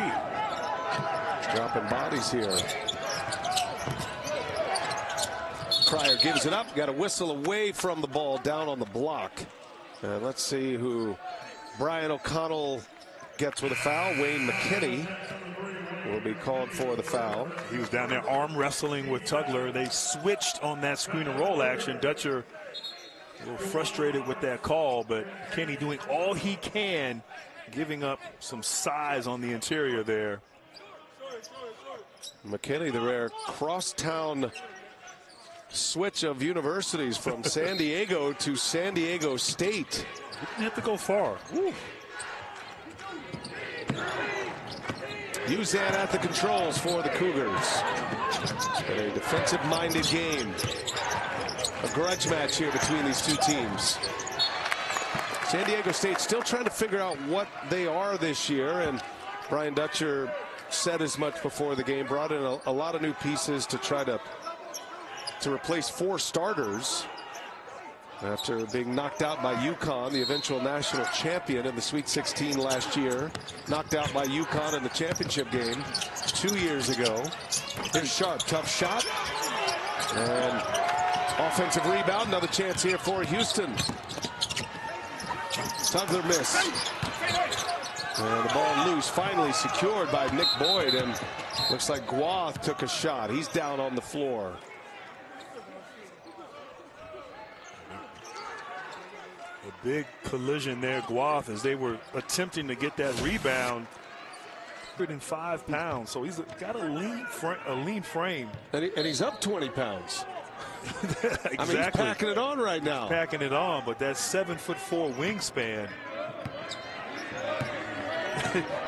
Dropping bodies here. Cryer gives it up. Got a whistle away from the ball, down on the block. And let's see who Brian O'Connell gets with a foul. Wayne McKinney will be called for the foul. He was down there arm wrestling with Tugler. They switched on that screen and roll action. Dutcher a little frustrated with that call, but Kenny doing all he can, giving up some size on the interior there. McKinney, the rare crosstown switch of universities from San Diego to San Diego State. Didn't have to go far. Woo. Uzan at the controls for the Cougars. A defensive-minded game. A grudge match here between these two teams. San Diego State still trying to figure out what they are this year, and Brian Dutcher said as much before the game. Brought in a lot of new pieces to try to replace 4 starters after being knocked out by UConn, the eventual national champion in the Sweet 16 last year. Knocked out by UConn in the championship game 2 years ago. Here's Sharp, tough shot. And offensive rebound, another chance here for Houston. Tugler miss. And the ball loose, finally secured by Nick Boyd, and looks like Guath took a shot. He's down on the floor. A big collision there, Guath, as they were attempting to get that rebound. 105 pounds, so he's got a lean frame. And he's up 20 pounds. Exactly. I mean, he's packing it on right now. Packing it on, but that 7'4" wingspan.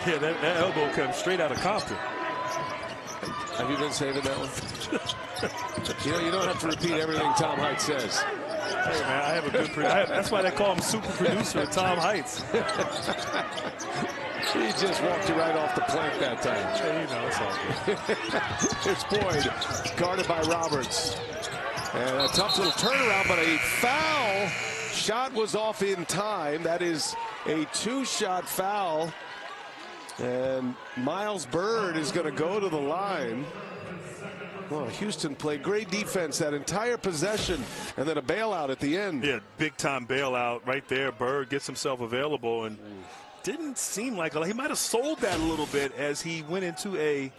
Yeah, that elbow comes straight out of Compton. Have you been saving that one? You don't have to repeat everything Tom Heights says. Hey, man, I have a good that's why they call him super producer Tom Heights. He just walked you right off the plank that time. Yeah, you know, it's all good. Here's Boyd, guarded by Roberts. And a tough little turnaround, but a foul. Shot was off in time. That is a 2-shot foul. And Miles Bird is going to go to the line. Well, Houston played great defense that entire possession, and then a bailout at the end. Yeah, big-time bailout right there. Bird gets himself available, and didn't seem like he might have sold that a little bit as he went into a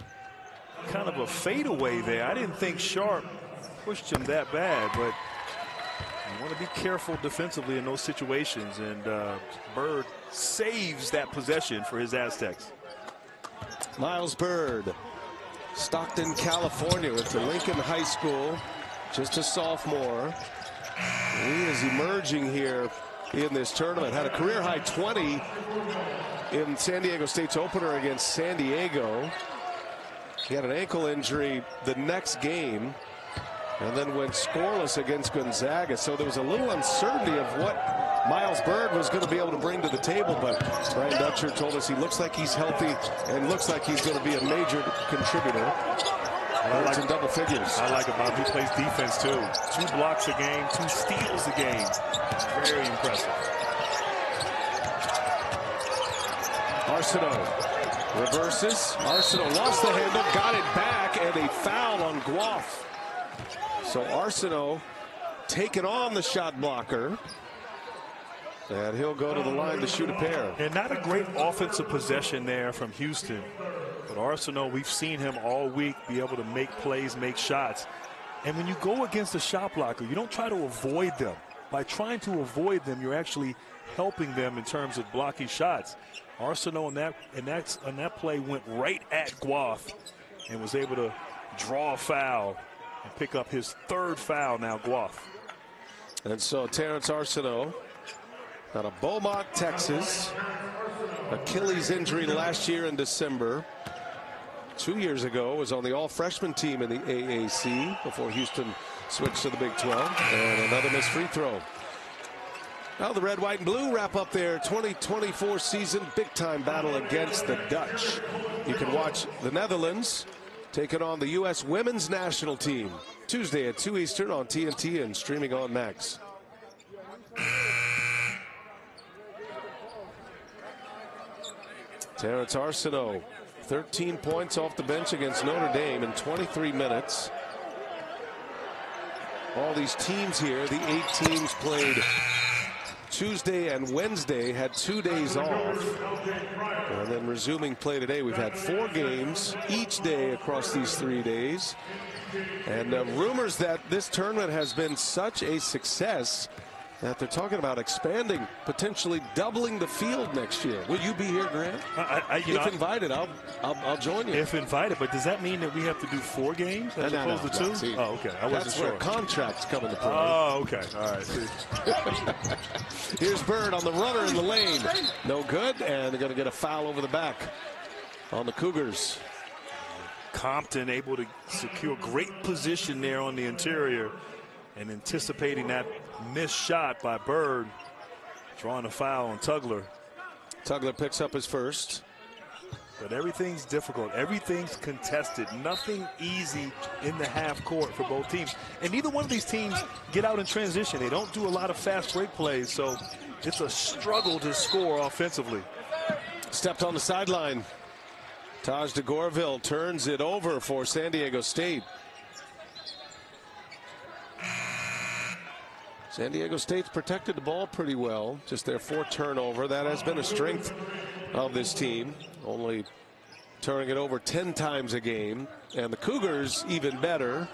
kind of a fadeaway there. I didn't think Sharp pushed him that bad, but you want to be careful defensively in those situations, and Bird saves that possession for his Aztecs. Miles Bird, Stockton, California, went to Lincoln High School, just a sophomore. He is emerging here in this tournament. Had a career-high 20 in San Diego State's opener against San Diego. He had an ankle injury the next game, and then went scoreless against Gonzaga. So there was a little uncertainty of what Miles Bird was going to be able to bring to the table, but Brian Dutcher told us he looks like he's healthy and looks like he's going to be a major contributor. It's in double figures. I like about him. He plays defense too. 2 blocks a game, 2 steals a game. Very impressive. Arsenault reverses. Arsenault lost the handle, got it back, and a foul on Guath. So Arsenault taking on the shot blocker. And he'll go to the line to shoot a pair. And not a great offensive possession there from Houston. But Arsenault, we've seen him all week be able to make plays, make shots. And when you go against a shot blocker, you don't try to avoid them. By trying to avoid them, you're actually helping them in terms of blocking shots. Arsenault in that play went right at Guath and was able to draw a foul and pick up his 3rd foul now, Guath. And so Terrence Arsenault out of Beaumont, Texas. Achilles injury last year in December. 2 years ago was on the all-freshman team in the AAC before Houston switched to the Big 12. And another missed free throw. Now the red, white, and blue wrap up their 2024 season big-time battle against the Dutch. You can watch the Netherlands taking on the U.S. women's national team Tuesday at 2 Eastern on TNT and streaming on Max. Terrence Arsenault, 13 points off the bench against Notre Dame in 23 minutes. All these teams here, the 8 teams played Tuesday and Wednesday, had 2 days off. And then resuming play today. We've had 4 games each day across these 3 days. And rumors that this tournament has been such a success that they're talking about expanding, potentially doubling the field next year. Will you be here, Grant? If invited, I'll join you. If invited, but does that mean that we have to do 4 games as opposed to 2? See, oh, okay. I wasn't that's sure. Where contracts come into play. Oh, okay. All right. Here's Bird on the runner in the lane. No good, and they're going to get a foul over the back on the Cougars. Compton able to secure great position there on the interior and anticipating that missed shot by Bird, drawing a foul on Tugler. Tugler picks up his first. But everything's difficult. Everything's contested. Nothing easy in the half court for both teams. And neither one of these teams get out in transition. They don't do a lot of fast break plays, so it's a struggle to score offensively. Stepped on the sideline. Taj DeGorville turns it over for San Diego State. San Diego State's protected the ball pretty well. Just their 4th turnover. That has been a strength of this team. Only turning it over 10 times a game. And the Cougars even better.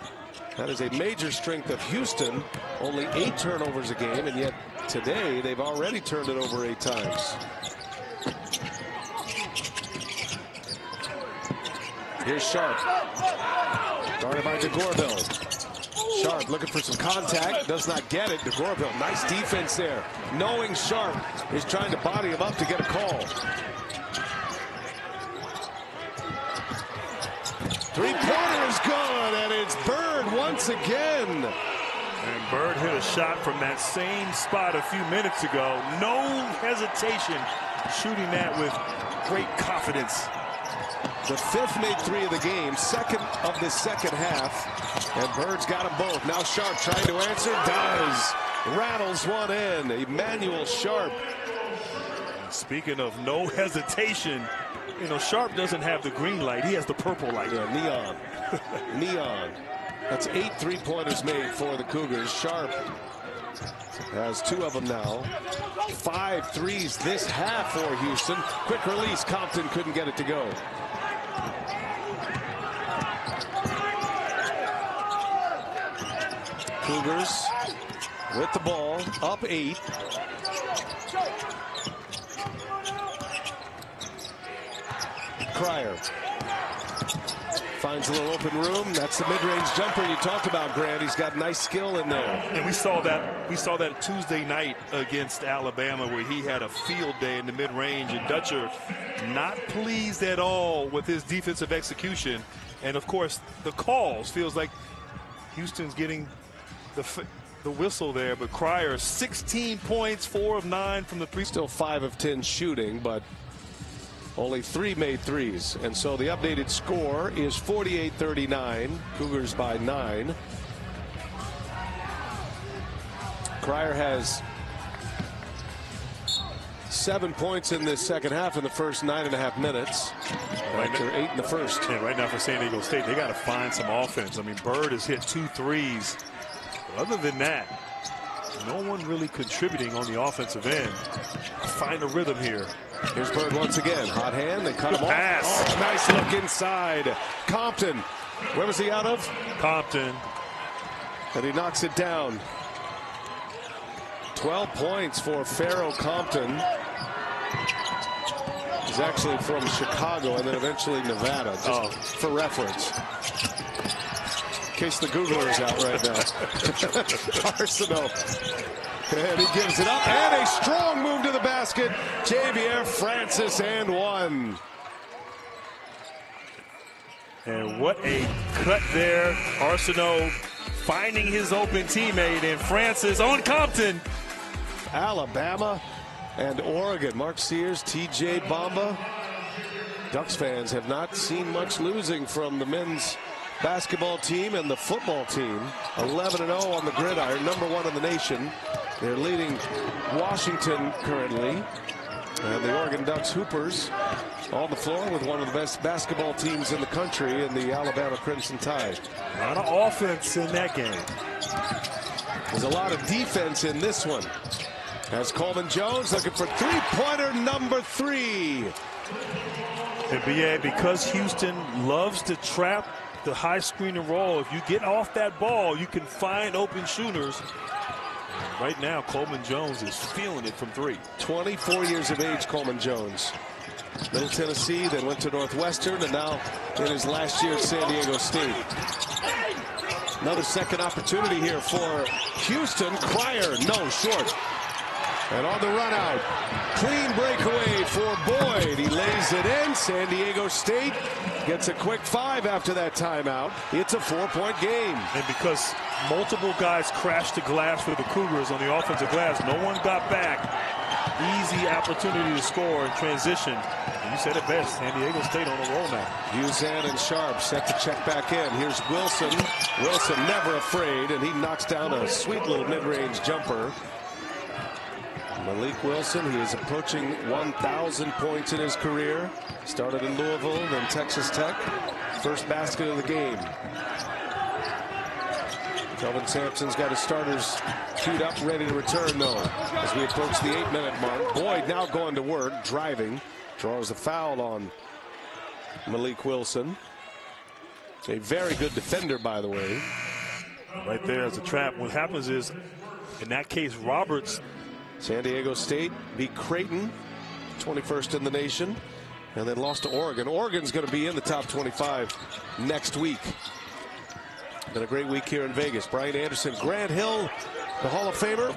That is a major strength of Houston. Only 8 turnovers a game. And yet today they've already turned it over 8 times. Here's Sharp. Guarded by DeGorville. Sharp looking for some contact, does not get it. DeGorville, nice defense there. Knowing Sharp is trying to body him up to get a call. 3-pointer is good, and it's Bird once again. And Bird hit a shot from that same spot a few minutes ago. No hesitation, shooting that with great confidence. The 5th made 3 of the game, 2nd of the second half, and Bird's got them both. Now Sharp trying to answer, does. Rattles one in. Emmanuel Sharp. Speaking of no hesitation, you know, Sharp doesn't have the green light. He has the purple light. Yeah, neon. Neon. That's 8 3-pointers made for the Cougars. Sharp has 2 of them now. 5 threes this half for Houston. Quick release. Compton couldn't get it to go. Cougars with the ball, up 8. Cryer finds a little open room. That's the mid-range jumper you talked about, Grant. He's got nice skill in there. And we saw that Tuesday night against Alabama, where he had a field day in the mid-range, and Dutcher not pleased at all with his defensive execution. And of course, the calls feels like Houston's getting the whistle there, but Cryer 16 points, 4 of 9 from the 3. Still 5 of 10 shooting, but only 3 made threes. And so the updated score is 48-39. Cougars by 9. Cryer has 7 points in this second half in the first 9.5 minutes. After 8 in the first. And right now for San Diego State, they got to find some offense. I mean, Bird has hit 2 threes. Other than that, no one really contributing on the offensive end. Find a rhythm here. Here's Bird once again. Hot hand. They cut him off. Oh, nice look inside. Compton. Where was he out of? Compton. And he knocks it down. 12 points for Pharaoh Compton. He's actually from Chicago and then eventually Nevada, just for reference. In case the Googler is out right now. Arsenault. And he gives it up. And a strong move to the basket. Javier Francis and 1. And what a cut there. Arsenault finding his open teammate, and Francis on Compton. Alabama and Oregon. Mark Sears, TJ Bamba. Ducks fans have not seen much losing from the men's basketball team and the football team. 11-0 on the gridiron, #1 in the nation. They're leading Washington currently. And the Oregon Ducks Hoopers on the floor with one of the best basketball teams in the country in the Alabama Crimson Tide. A lot of offense in that game. There's a lot of defense in this one. As Coleman Jones looking for three-pointer number 3. And BA, because Houston loves to trap the high screen and roll, if you get off that ball, you can find open shooters. Right now, Coleman Jones is feeling it from 3. 24 years of age, Coleman Jones. Middle Tennessee, then went to Northwestern, and now in his last year at San Diego State. Another second opportunity here for Houston. Cryer, no, short. And on the run out, clean breakaway for Boyd. He lays it in. San Diego State gets a quick 5 after that timeout. It's a 4-point game. And because multiple guys crashed the glass for the Cougars on the offensive glass, no one got back. Easy opportunity to score in transition. And you said it best, San Diego State on a roll now. Uzan and Sharp set to check back in. Here's Wilson. Wilson never afraid, and he knocks down a sweet little mid-range jumper. Malik Wilson, he is approaching 1,000 points in his career. Started in Louisville, then Texas Tech. First basket of the game. Kelvin Sampson's got his starters queued up, ready to return, though, as we approach the 8-minute mark. Boyd now going to work, driving. Draws a foul on Malik Wilson. A very good defender, by the way. Right there as a trap. What happens is, in that case, Roberts. San Diego State beat Creighton, 21st in the nation, and then lost to Oregon. Oregon's going to be in the top 25 next week. Been a great week here in Vegas. Brian Anderson, Grant Hill, the Hall of Famer,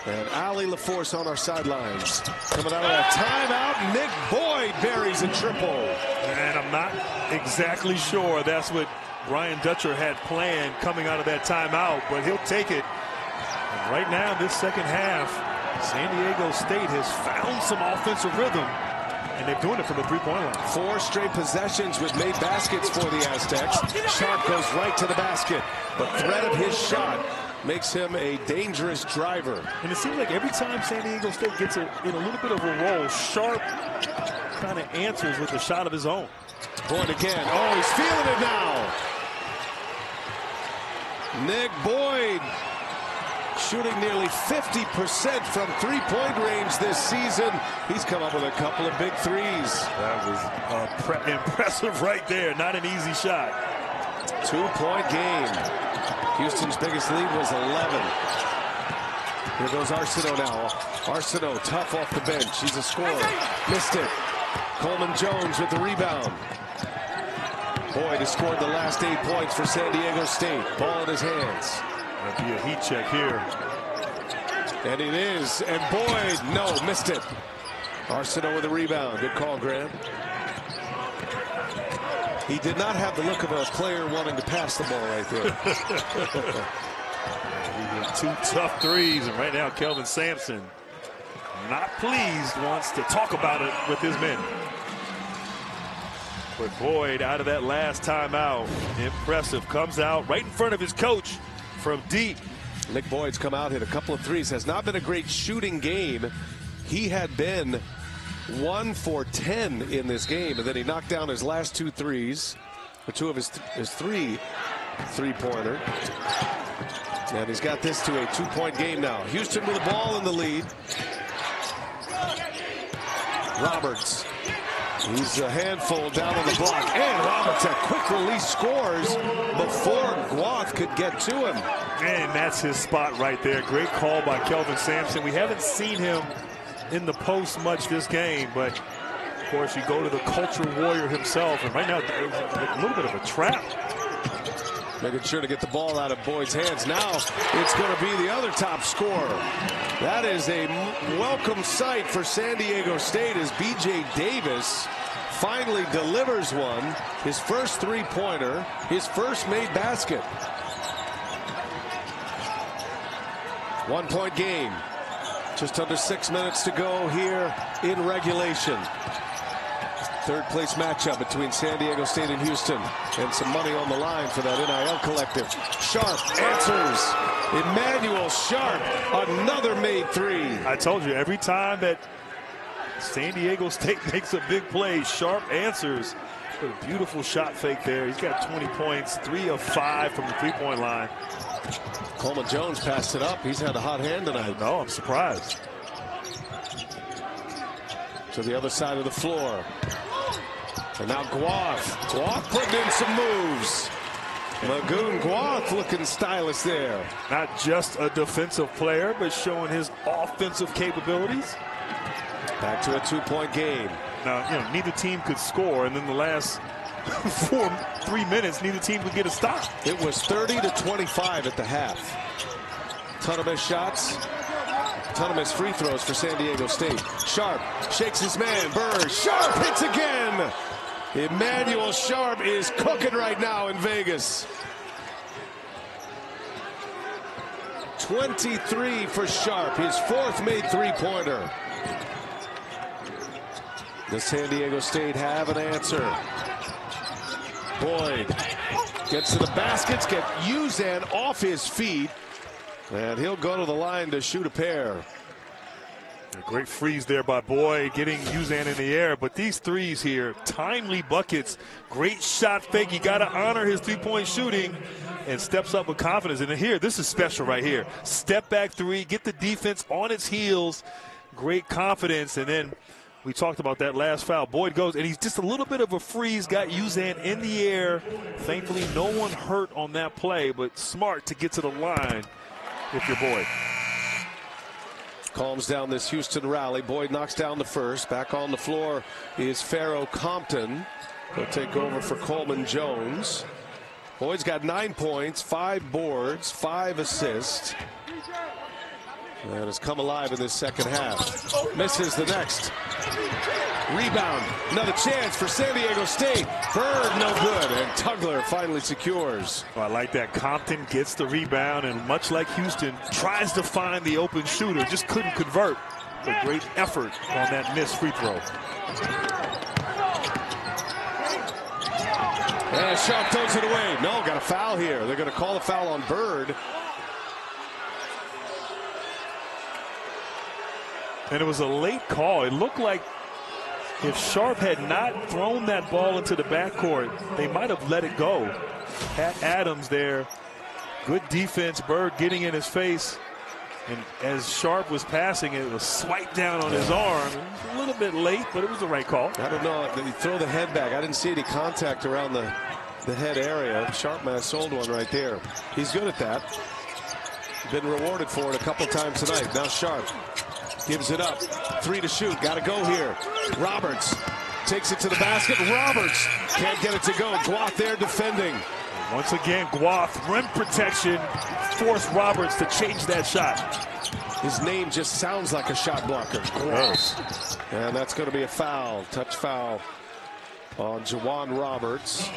and Ali LaForce on our sidelines. Coming out of that timeout, Nick Boyd buries a triple. And I'm not exactly sure that's what Brian Dutcher had planned coming out of that timeout, but he'll take it. And right now, this second half, San Diego State has found some offensive rhythm, and they're doing it from the three-point line. 4 straight possessions with made baskets for the Aztecs. Sharp goes right to the basket. The threat of his shot makes him a dangerous driver. And it seems like every time San Diego State gets in a little bit of a roll, Sharp kind of answers with a shot of his own. Boyd again. Oh, he's feeling it now. Nick Boyd shooting nearly 50% from three-point range this season. He's come up with a couple of big threes. That was impressive right there. Not an easy shot. 2-point game. Houston's biggest lead was 11. Here goes Arceneaux now. Arceneaux tough off the bench. He's a scorer. Missed it. Coleman Jones with the rebound. Boyd has scored the last 8 points for San Diego State. Ball in his hands. That'd be a heat check here. And it is. And Boyd, no, missed it. Arceneaux with a rebound. Good call, Grant. He did not have the look of a player wanting to pass the ball right there. He hit 2 tough threes, and right now Kelvin Sampson, not pleased, wants to talk about it with his men. But Boyd out of that last timeout, impressive, comes out right in front of his coach from deep. Nick Boyd's come out, hit a couple of threes. Has not been a great shooting game. He had been 1 for 10 in this game, and then he knocked down his last 2 threes, or 2 of his 3 three-pointer. And he's got this to a 2-point game now. Houston with the ball in the lead. Roberts. He's a handful down on the block. And Roberts, a quick release, scores before Guath could get to him. And that's his spot right there. Great call by Kelvin Sampson. We haven't seen him in the post much this game, but of course you go to the culture warrior himself, and right now a little bit of a trap. Making sure to get the ball out of Boyd's hands. Now it's going to be the other top scorer. That is a welcome sight for San Diego State as B.J. Davis finally delivers one. His first three-pointer, his first made basket. 1-point game. Just under 6 minutes to go here in regulation. Third place matchup between San Diego State and Houston, and some money on the line for that NIL collective. Sharp answers. Emmanuel Sharp, another made 3. I told you, every time that San Diego State makes a big play, Sharp answers. What a beautiful shot fake there. He's got 20 points, 3 of 5 from the three-point line. Coleman Jones passed it up. He's had a hot hand tonight. No, I'm surprised. to the other side of the floor. And now Guath. Guath putting in some moves. Magoon Guath looking stylish there. Not just a defensive player, but showing his offensive capabilities. Back to a 2-point game. Now, neither team could score, and then the last 3 minutes, neither team could get a stop. It was 30-25 at the half. Ton of missed shots. Ton of missed free throws for San Diego State. Sharp shakes his man. Bird. Sharp hits again. Emmanuel Sharp is cooking right now in Vegas. 23 for Sharp, his 4th made three-pointer. Does San Diego State have an answer? Boyd gets to the baskets, get Uzan off his feet, and he'll go to the line to shoot a pair. A great freeze there by Boyd, getting Uzan in the air. But these threes here, timely buckets, great shot fake. You got to honor his three-point shooting, and steps up with confidence. And here, this is special right here. Step back three, get the defense on its heels, great confidence. And then we talked about that last foul. Boyd goes, and he's just a little bit of a freeze, got Uzan in the air. Thankfully, no one hurt on that play, but smart to get to the line with your Boyd. Calms down this Houston rally. Boyd knocks down the first. Back on the floor is Pharaoh Compton. He'll take over for Coleman Jones. Boyd's got 9 points, 5 boards, 5 assists. And has come alive in this second half. Misses the next. Rebound. Another chance for San Diego State. Bird no good. And Tugler finally secures. Well, I like that. Compton gets the rebound, and much like Houston, tries to find the open shooter. Just couldn't convert. A great effort on that missed free throw. And Sharp throws it away. No, got a foul here. They're going to call a foul on Bird. And it was a late call. It looked like if Sharp had not thrown that ball into the backcourt, they might have let it go. Pat Adams there. Good defense. Bird getting in his face. And as Sharp was passing, it was swiped down on his arm. It was a little bit late, but it was the right call. I don't know. Did he throw the head back? I didn't see any contact around the head area. Sharp man sold one right there. He's good at that. Been rewarded for it a couple times tonight. Now Sharp gives it up. 3 to shoot. Got to go here. Roberts takes it to the basket. Roberts can't get it to go. Guath there defending. Once again, Guath, rim protection, forced Roberts to change that shot. His name just sounds like a shot blocker. Gross. And that's going to be a foul. Touch foul on J'Wan Roberts.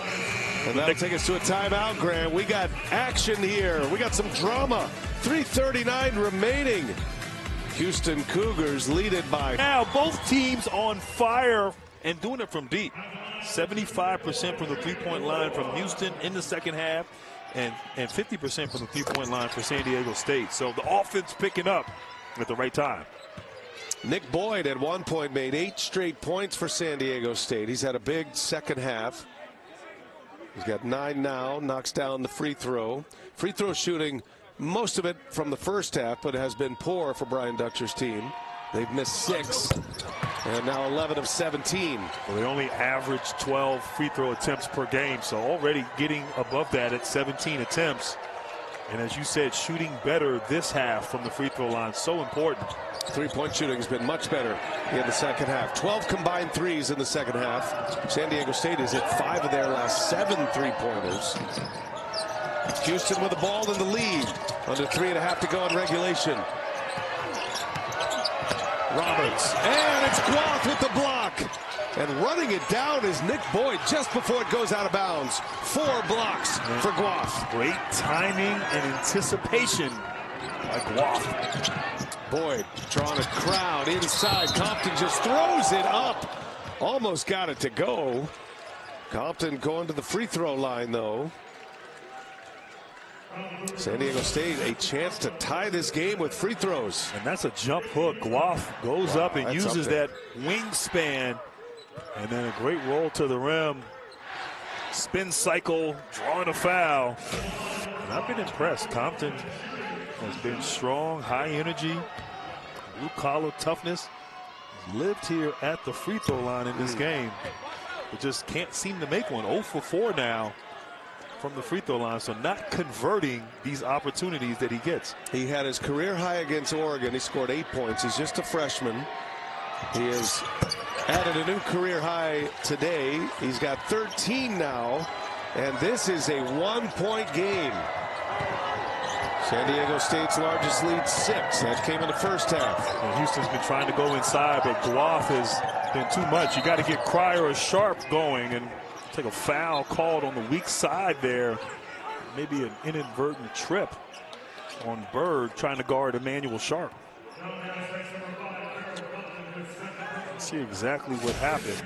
And that'll take us to a timeout, Grant. We got action here. We got some drama. 3:39 remaining. Houston Cougars lead it by. Now both teams on fire and doing it from deep. 75% from the three-point line from Houston in the second half, and 50% from the three-point line for San Diego State. So the offense picking up at the right time. Nick Boyd at one point made 8 straight points for San Diego State. He's had a big second half. He's got 9 now, knocks down the free throw. Free throw shooting, most of it from the first half, but it has been poor for Brian Dutcher's team. They've missed 6, and now 11 of 17. Well, they only average 12 free throw attempts per game, so already getting above that at 17 attempts. And as you said, shooting better this half from the free throw line, so important. Three-point shooting has been much better in the second half. 12 combined threes in the second half. San Diego State is at 5 of their last 7 three-pointers. Houston with the ball in the lead. Under 3.5 to go in regulation. Roberts, and it's Guath with the block. And running it down is Nick Boyd just before it goes out of bounds. 4 blocks for Guath. Great timing and anticipation by Guath. Boyd drawing a crowd inside. Compton just throws it up. Almost got it to go. Compton going to the free throw line, though. San Diego State a chance to tie this game with free throws. And that's a jump hook. Guath goes up and uses that wingspan. And then a great roll to the rim. Spin cycle, drawing a foul. And I've been impressed. Compton has been strong, high energy, blue collar toughness. lived here at the free throw line in this game, but just can't seem to make one. 0 for 4 now from the free throw line, so not converting these opportunities that he gets. He had his career high against Oregon. He scored 8 points. He's just a freshman. He has added a new career high today. He's got 13 now, and this is a 1-point game. San Diego State's largest lead, 6. That came in the first half. And Houston's been trying to go inside, but Guelph has been too much. You got to get Cryer or Sharp going, and take a foul called on the weak side there. Maybe an inadvertent trip on Bird trying to guard Emmanuel Sharp. Let's see exactly what happened.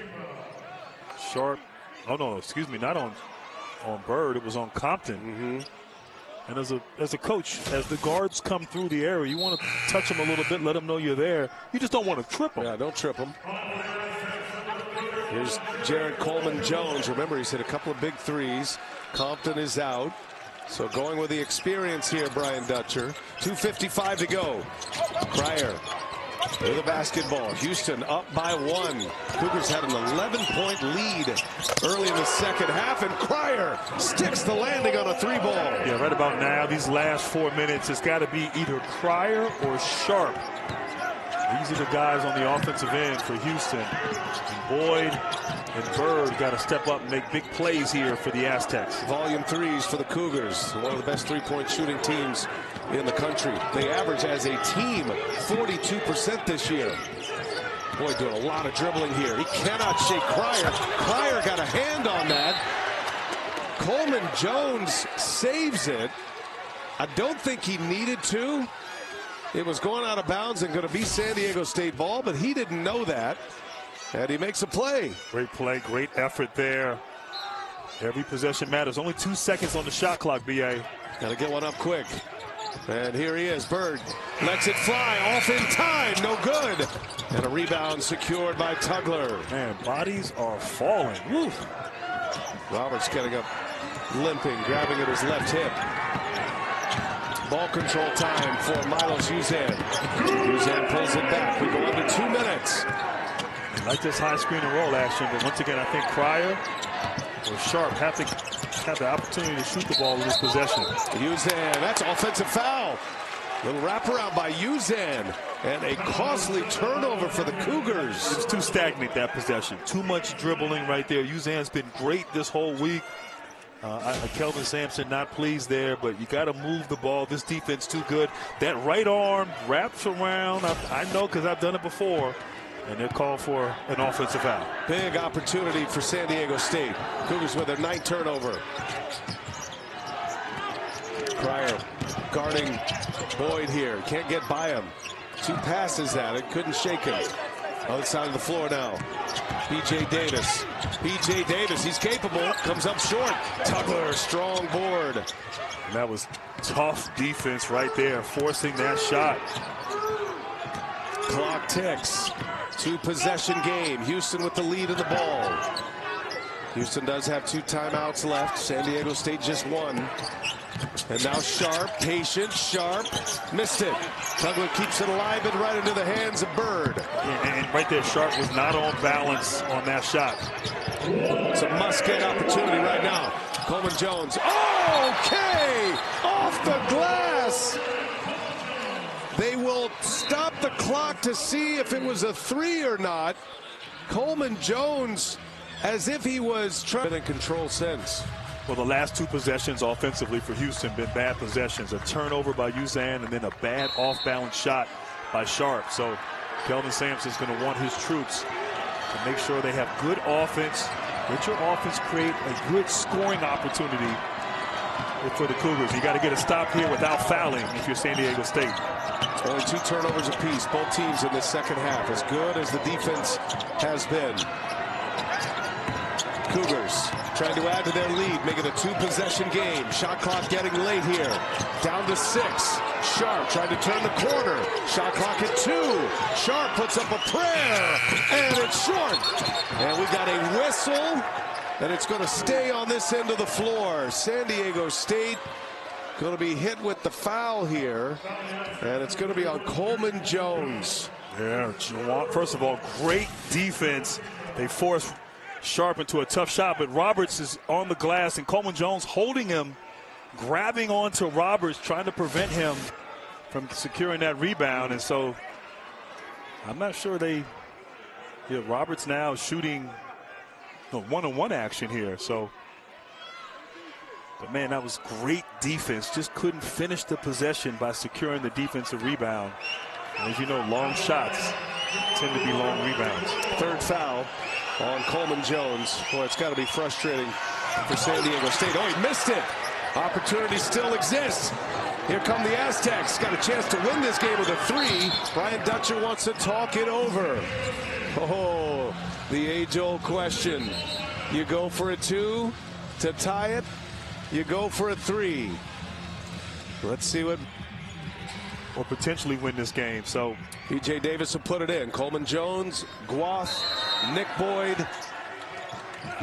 Sharp, oh no, excuse me, not on Bird, it was on Compton. And as a coach, as the guards come through the area, you want to touch them a little bit, let them know you're there. You just don't want to trip them. Yeah, don't trip them. Here's Jared Coleman-Jones. Remember, he's hit a couple of big threes. Compton is out. So going with the experience here, Brian Dutcher. 2:55 to go. Cryer with the basketball. Houston up by 1. Cougars had an 11-point lead early in the second half, and Cryer sticks the landing on a 3-ball. Yeah, right about now, these last 4 minutes, it's got to be either Cryer or Sharp. These are the guys on the offensive end for Houston. And Boyd and Bird got to step up and make big plays here for the Aztecs. Volume 3s for the Cougars, one of the best three-point shooting teams in the country. They average as a team 42% this year. Boyd doing a lot of dribbling here. He cannot shake Cryer. Cryer got a hand on that. Coleman-Jones saves it. I don't think he needed to. It was going out of bounds and going to be San Diego State ball, but he didn't know that. And he makes a play. Great play, great effort there. Every possession matters. Only 2 seconds on the shot clock, B.A. Got to get one up quick. And here he is. Bird lets it fly off in time. No good. And a rebound secured by Tugler. Man, bodies are falling. Woo. Roberts getting up, limping, grabbing at his left hip. Ball control time for Milos Uzan. Uzan pulls it back. We go under 2 minutes. I like this high screen and roll action, but once again, I think Cryer or Sharp have the opportunity to shoot the ball in this possession. Uzan, that's offensive foul. Little wraparound by Uzan, and a costly turnover for the Cougars. It's too stagnant, that possession. Too much dribbling right there. Uzan's been great this whole week. Kelvin Sampson not pleased there, but you got to move the ball. This defense too good. That right arm wraps around. I know because I've done it before. And they're called for an offensive foul. Big opportunity for San Diego State. Cougars with their 9th turnover. Cryer guarding Boyd here. Can't get by him. 2 passes at it. Couldn't shake him. Other side of the floor now. B.J. Davis. B.J. Davis, he's capable. Comes up short. Tugler, strong board. And that was tough defense right there, forcing that shot. Clock ticks. 2-possession game. Houston with the lead of the ball. Houston does have 2 timeouts left. San Diego State just 1. And now Sharp, patient, Sharp, missed it. Tugler keeps it alive and right into the hands of Bird. And right there, Sharp was not on balance on that shot. It's a must-get opportunity right now. Coleman-Jones. Okay! Off the glass! They will stop the clock to see if it was a 3 or not. Coleman-Jones, as if he was trying to control since. Well, the last 2 possessions offensively for Houston been bad possessions. A turnover by Uzan and then a bad off-balance shot by Sharp. So Kelvin Sampson's going to want his troops to make sure they have good offense. Let your offense create a good scoring opportunity for the Cougars. You got to get a stop here without fouling if you're San Diego State. Only 2 turnovers apiece, both teams in the second half. As good as the defense has been. Cougars trying to add to their lead, make it a 2-possession game. Shot clock getting late here. Down to 6. Sharp trying to turn the corner. Shot clock at 2. Sharp puts up a prayer, and it's short. And we got a whistle, and it's going to stay on this end of the floor. San Diego State going to be hit with the foul here, and it's going to be on Coleman-Jones. Yeah, Juwan, first of all, great defense. They forced Sharp into a tough shot, but Roberts is on the glass, and Coleman Jones holding him, grabbing onto Roberts, trying to prevent him from securing that rebound. And so I'm not sure Roberts now shooting one-on-one action here. So, but man, that was great defense. Just couldn't finish the possession by securing the defensive rebound. And as you know, long shots tend to be long rebounds. Third foul on Coleman Jones. Boy, it's got to be frustrating for San Diego State. Oh, he missed it. Opportunity still exists. Here come the Aztecs. Got a chance to win this game with a 3. Brian Dutcher wants to talk it over. Oh, the age-old question. You go for a 2 to tie it. You go for a 3. Let's see what. Or potentially win this game. So B.J. Davis will put it in. Coleman Jones, Guath, Nick Boyd,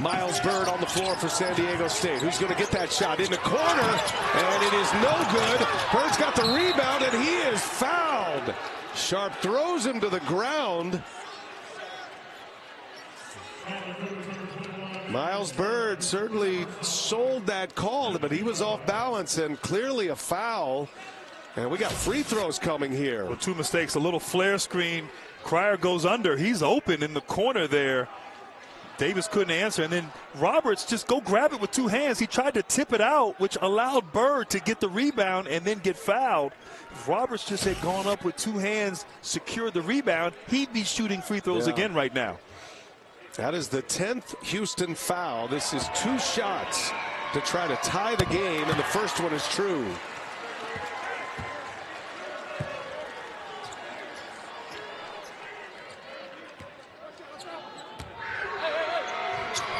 Miles Bird on the floor for San Diego State. Who's going to get that shot? In the corner, and it is no good. Bird's got the rebound, and he is fouled. Sharp throws him to the ground. Miles Bird certainly sold that call, but he was off balance and clearly a foul. And we got free throws coming here. Well, 2 mistakes, a little flare screen. Cryer goes under. He's open in the corner there. Davis couldn't answer. And then Roberts just go grab it with 2 hands. He tried to tip it out, which allowed Bird to get the rebound and then get fouled. If Roberts just had gone up with 2 hands, secured the rebound, he'd be shooting free throws again right now. That is the 10th Houston foul. This is 2 shots to try to tie the game, and the first one is true.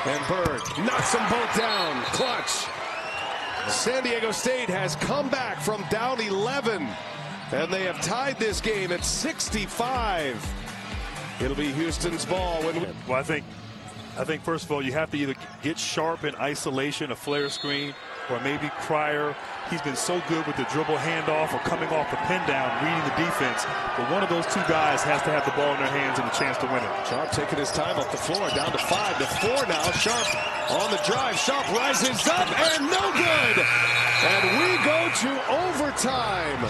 And Bird knocks them both down. Clutch. San Diego State has come back from down 11, and they have tied this game at 65. It'll be Houston's ball. Well, I think first of all, you have to either get Sharp in isolation, a flare screen, or maybe Cryer. He's been so good with the dribble handoff or coming off the pin down, reading the defense. But one of those 2 guys has to have the ball in their hands and a chance to win it. Sharp taking his time up the floor, down to 5 to 4 now. Sharp on the drive. Sharp rises up and no good. And we go to overtime.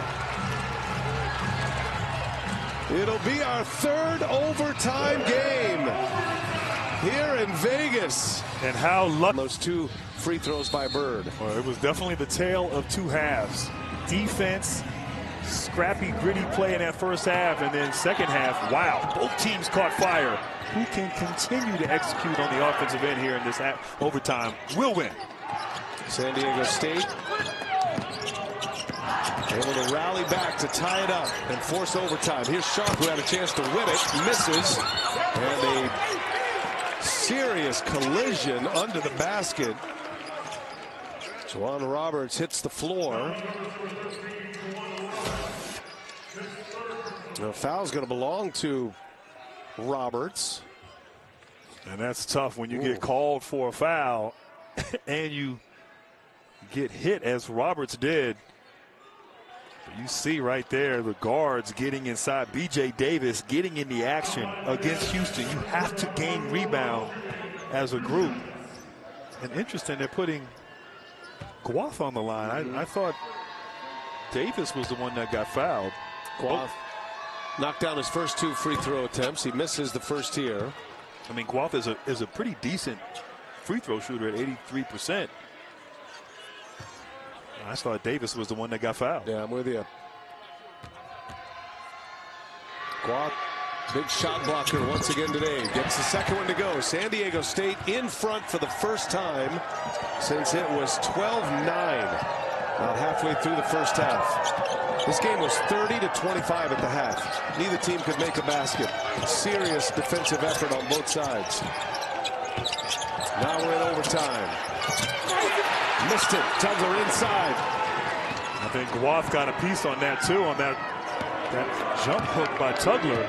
It'll be our 3rd overtime game here in Vegas. And how lucky. Those 2 free throws by Bird. Well, it was definitely the tale of 2 halves. Defense, scrappy, gritty play in that first half, and then second half, wow, both teams caught fire. Who can continue to execute on the offensive end here in this overtime will win. San Diego State able to rally back to tie it up and force overtime. Here's Sharp, who had a chance to win it, misses, and a serious collision under the basket. Juwan Roberts hits the floor. The foul's going to belong to Roberts. And that's tough when you get called for a foul and you get hit as Roberts did. You see right there the guards getting inside. B.J. Davis getting in the action against Houston. You have to gain rebound as a group. And interesting, they're putting Guath on the line. I thought Davis was the one that got fouled. Guath knocked down his first 2 free throw attempts. He misses the first here. I mean, Guath is a pretty decent free throw shooter at 83%. I thought Davis was the one that got fouled. Yeah, I'm with you. Guath, big shot blocker once again today. Gets the second one to go. San Diego State in front for the first time since it was 12-9. About halfway through the first half. This game was 30-25 at the half. Neither team could make a basket. Serious defensive effort on both sides. Now we're in overtime. Missed it. Tugler inside. I think Guath got a piece on that too, on that jump hook by Tugler.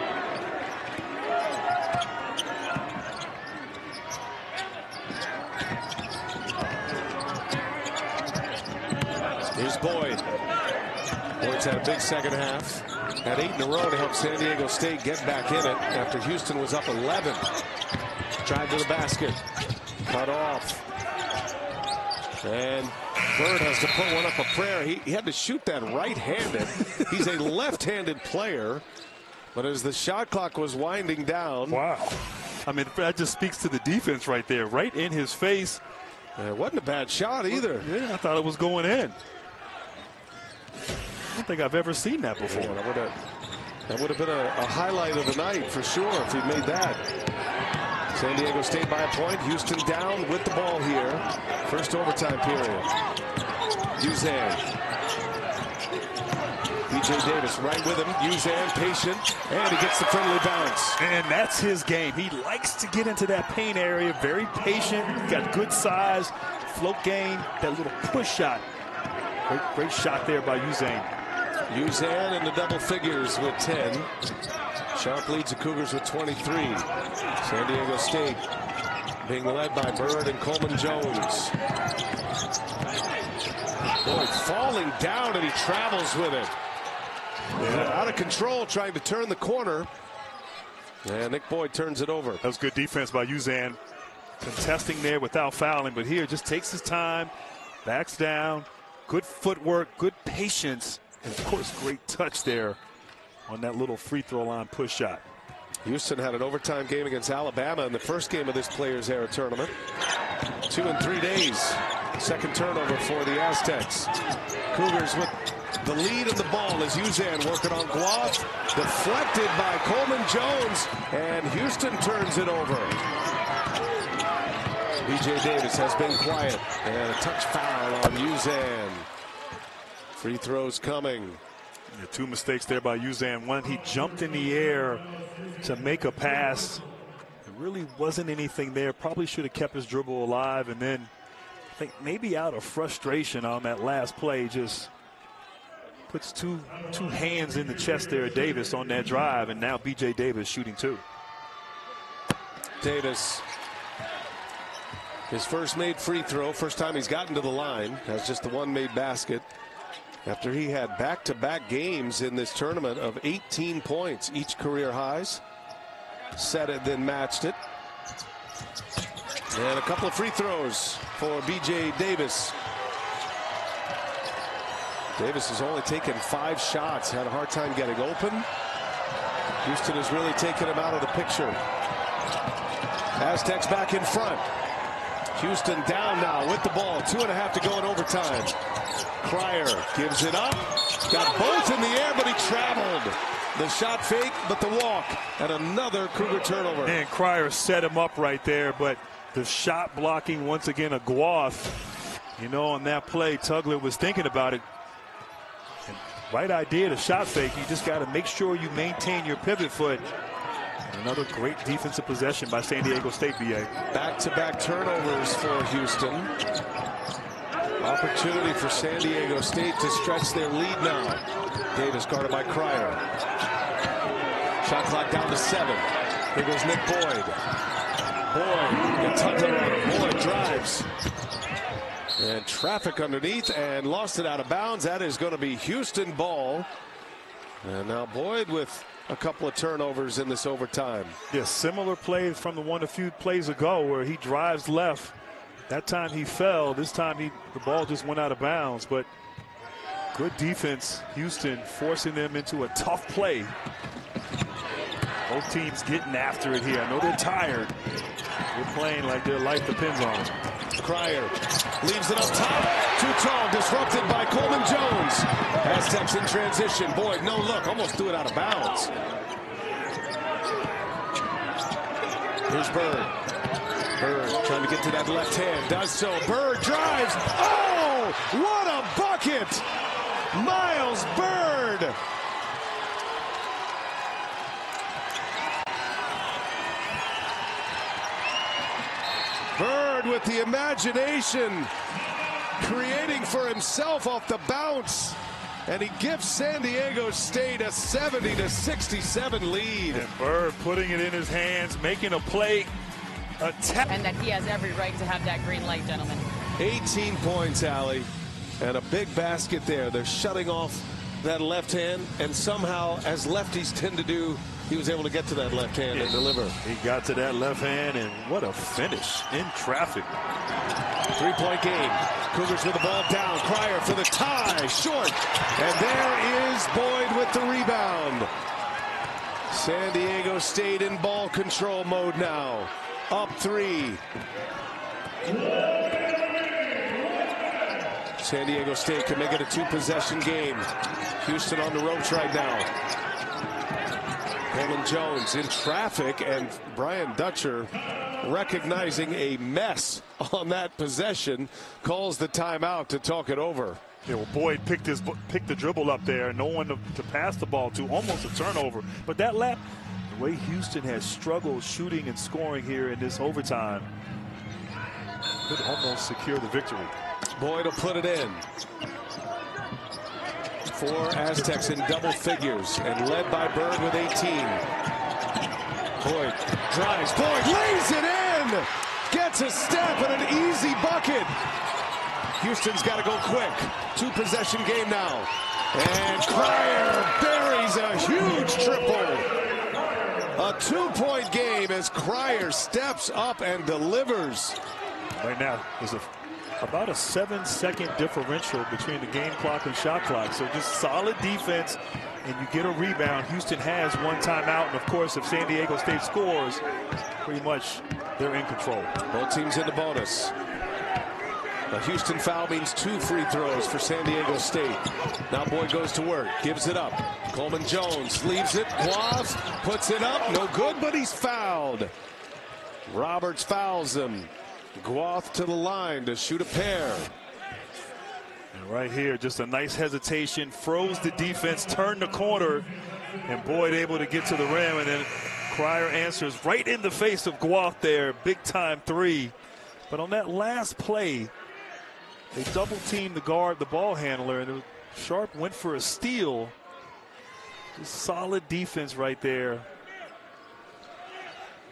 Here's Boyd. Boyd's had a big second half. Had 8 in a row to help San Diego State get back in it after Houston was up 11. Drive to the basket. Cut off. And Bird has to put one up a prayer. He had to shoot that right-handed. He's a left-handed player. But as the shot clock was winding down. Wow. I mean, that just speaks to the defense right there. Right in his face. It wasn't a bad shot either. Yeah, I thought it was going in. I don't think I've ever seen that before. Yeah, that would have been a highlight of the night for sure if he made that. San Diego State by a point. Houston down with the ball here. First overtime period. Uzan. BJ Davis right with him. Uzan patient. And he gets the friendly bounce. And that's his game. He likes to get into that paint area. Very patient. Got good size. Float game. That little push shot. Great shot there by Uzan. Uzan in the double figures with 10. Sharp leads the Cougars with 23. San Diego State being led by Bird and Coleman Jones. Boy, falling down, and he travels with it. Yeah, out of control, trying to turn the corner. And Nick Boyd turns it over. That was good defense by Uzan. Contesting there without fouling, but here just takes his time, backs down. Good footwork, good patience, and of course, great touch there on that little free throw line push shot. Houston had an overtime game against Alabama in the first game of this Players Era tournament. 2 in 3 days. Second turnover for the Aztecs. Cougars with the lead of the ball as Uzan working on Guath. Deflected by Coleman Jones, and Houston turns it over. BJ Davis has been quiet, and a touch foul on Uzan. Free throws coming. Yeah, 2 mistakes there by Uzan. One, he jumped in the air to make a pass. There really wasn't anything there. Probably should have kept his dribble alive. And then I think maybe out of frustration on that last play, just puts two hands in the chest there at Davis on that drive. And now BJ Davis shooting 2. Davis, his first made free throw. First time he's gotten to the line. Has just the one made basket. After he had back-to-back games in this tournament of 18 points, each career highs. Set it, then matched it. And a couple of free throws for BJ Davis. Davis has only taken 5 shots, had a hard time getting open. Houston has really taken him out of the picture. Aztecs back in front. Houston down now with the ball. 2.5 to go in overtime. Cryer gives it up. Got both in the air, but he traveled. The shot fake, but the walk. And another Cougar turnover. And Cryer set him up right there, but the shot blocking once again, a Guath. You know, on that play, Tugler was thinking about it. And right idea, the shot fake. You just got to make sure you maintain your pivot foot. And another great defensive possession by San Diego State, BA. Back-to-back turnovers for Houston. Opportunity for San Diego State to stretch their lead now. Davis guarded by Cryer. Shot clock down to 7. Here goes Nick Boyd. Boyd gets Hunter on him. Boyd drives. And traffic underneath and lost it out of bounds. That is going to be Houston ball. And now Boyd with a couple of turnovers in this overtime. Yeah, similar play from the one a few plays ago where he drives left. That time he fell. This time the ball just went out of bounds. But good defense. Houston forcing them into a tough play. Both teams getting after it here. I know they're tired. They're playing like their life depends on it. Cryer leaves it up top. Too tall. Disrupted by Coleman Jones. Aztecs in transition. Boyd, no look. Almost threw it out of bounds. Here's Bird. Bird trying to get to that left hand. Does so. Bird drives. Oh, what a bucket. Miles Bird. Bird with the imagination, creating for himself off the bounce. And he gives San Diego State a 70-67 lead. And Bird putting it in his hands, making a play. And that he has every right to have that green light, gentlemen. 18 points, Allie, and a big basket there. They're shutting off that left hand, and somehow, as lefties tend to do, he was able to get to that left hand and deliver. He got to that left hand, and what a finish in traffic. 3-point game. Cougars with the ball down. Cryer for the tie. Short. And there is Boyd with the rebound. San Diego State in ball control mode now. Up 3. San Diego State can make it a 2-possession game. Houston on the ropes right now. Coleman Jones in traffic, and Brian Dutcher, recognizing a mess on that possession, calls the timeout to talk it over. Yeah, well, Boyd picked the dribble up there, no one to pass the ball to, almost a turnover. But that the way Houston has struggled shooting and scoring here in this overtime, could almost secure the victory. Boyd will put it in. 4 Aztecs in double figures and led by Bird with 18. Boyd drives. Boyd lays it in. Gets a step and an easy bucket. Houston's got to go quick. 2-possession game now. And Cryer buries a huge triple. A 2-point game as Cryer steps up and delivers. Right now, there's about a 7-second differential between the game clock and shot clock. So just solid defense, and you get a rebound. Houston has one timeout, and of course, if San Diego State scores, pretty much they're in control. Both teams in the bonus. A Houston foul means 2 free throws for San Diego State. Now Boyd goes to work, gives it up. Coleman Jones leaves it. Guath puts it up. No good, but he's fouled. Roberts fouls him. Guath to the line to shoot a pair. And right here, just a nice hesitation, froze the defense, turned the corner, and Boyd able to get to the rim, and then Cryer answers right in the face of Guath there. Big time 3. But on that last play, they double teamed the guard, the ball handler, and Sharp went for a steal. Just solid defense right there.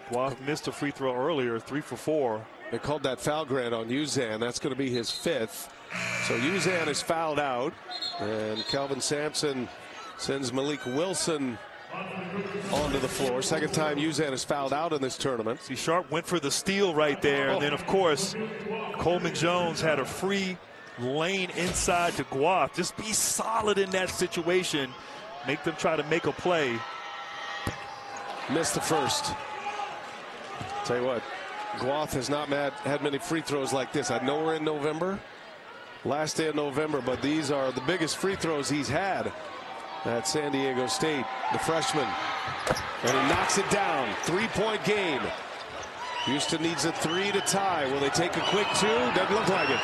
Guath missed a free throw earlier, 3 for 4. They called that foul grant on Uzan. That's going to be his 5th. So Uzan is fouled out, and Kelvin Sampson sends Malik Wilson onto the floor. Second time Uzan is fouled out in this tournament. See, Sharp went for the steal right there, and then of course Coleman Jones had a free lane inside to Guath. Just be solid in that situation. Make them try to make a play. Missed the first. Tell you what, Guath has not had many free throws like this. I know we're in November, last day of November, but these are the biggest free throws he's had at San Diego State, the freshman. And he knocks it down. 3-point game. Houston needs a 3 to tie. Will they take a quick 2? Doesn't look like it.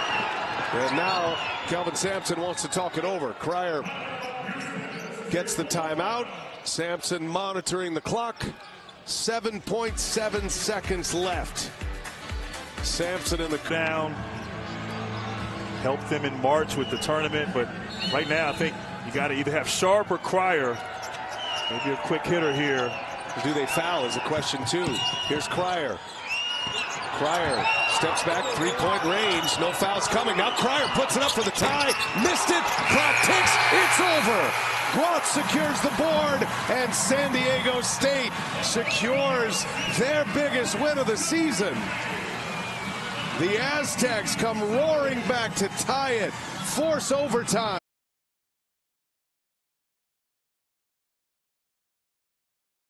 And now Kelvin Sampson wants to talk it over. Cryer gets the timeout. Sampson monitoring the clock. 7.7 seconds left. Sampson in the down. Helped them in March with the tournament, but right now I think you got to either have Sharp or Cryer. Maybe a quick hitter here. Do they foul is a question too. Here's Cryer. Cryer steps back, 3-point range. No fouls coming. Now Cryer puts it up for the tie. Missed it. Clock ticks. It's over. Guath secures the board, and San Diego State secures their biggest win of the season. The Aztecs come roaring back to tie it, force overtime.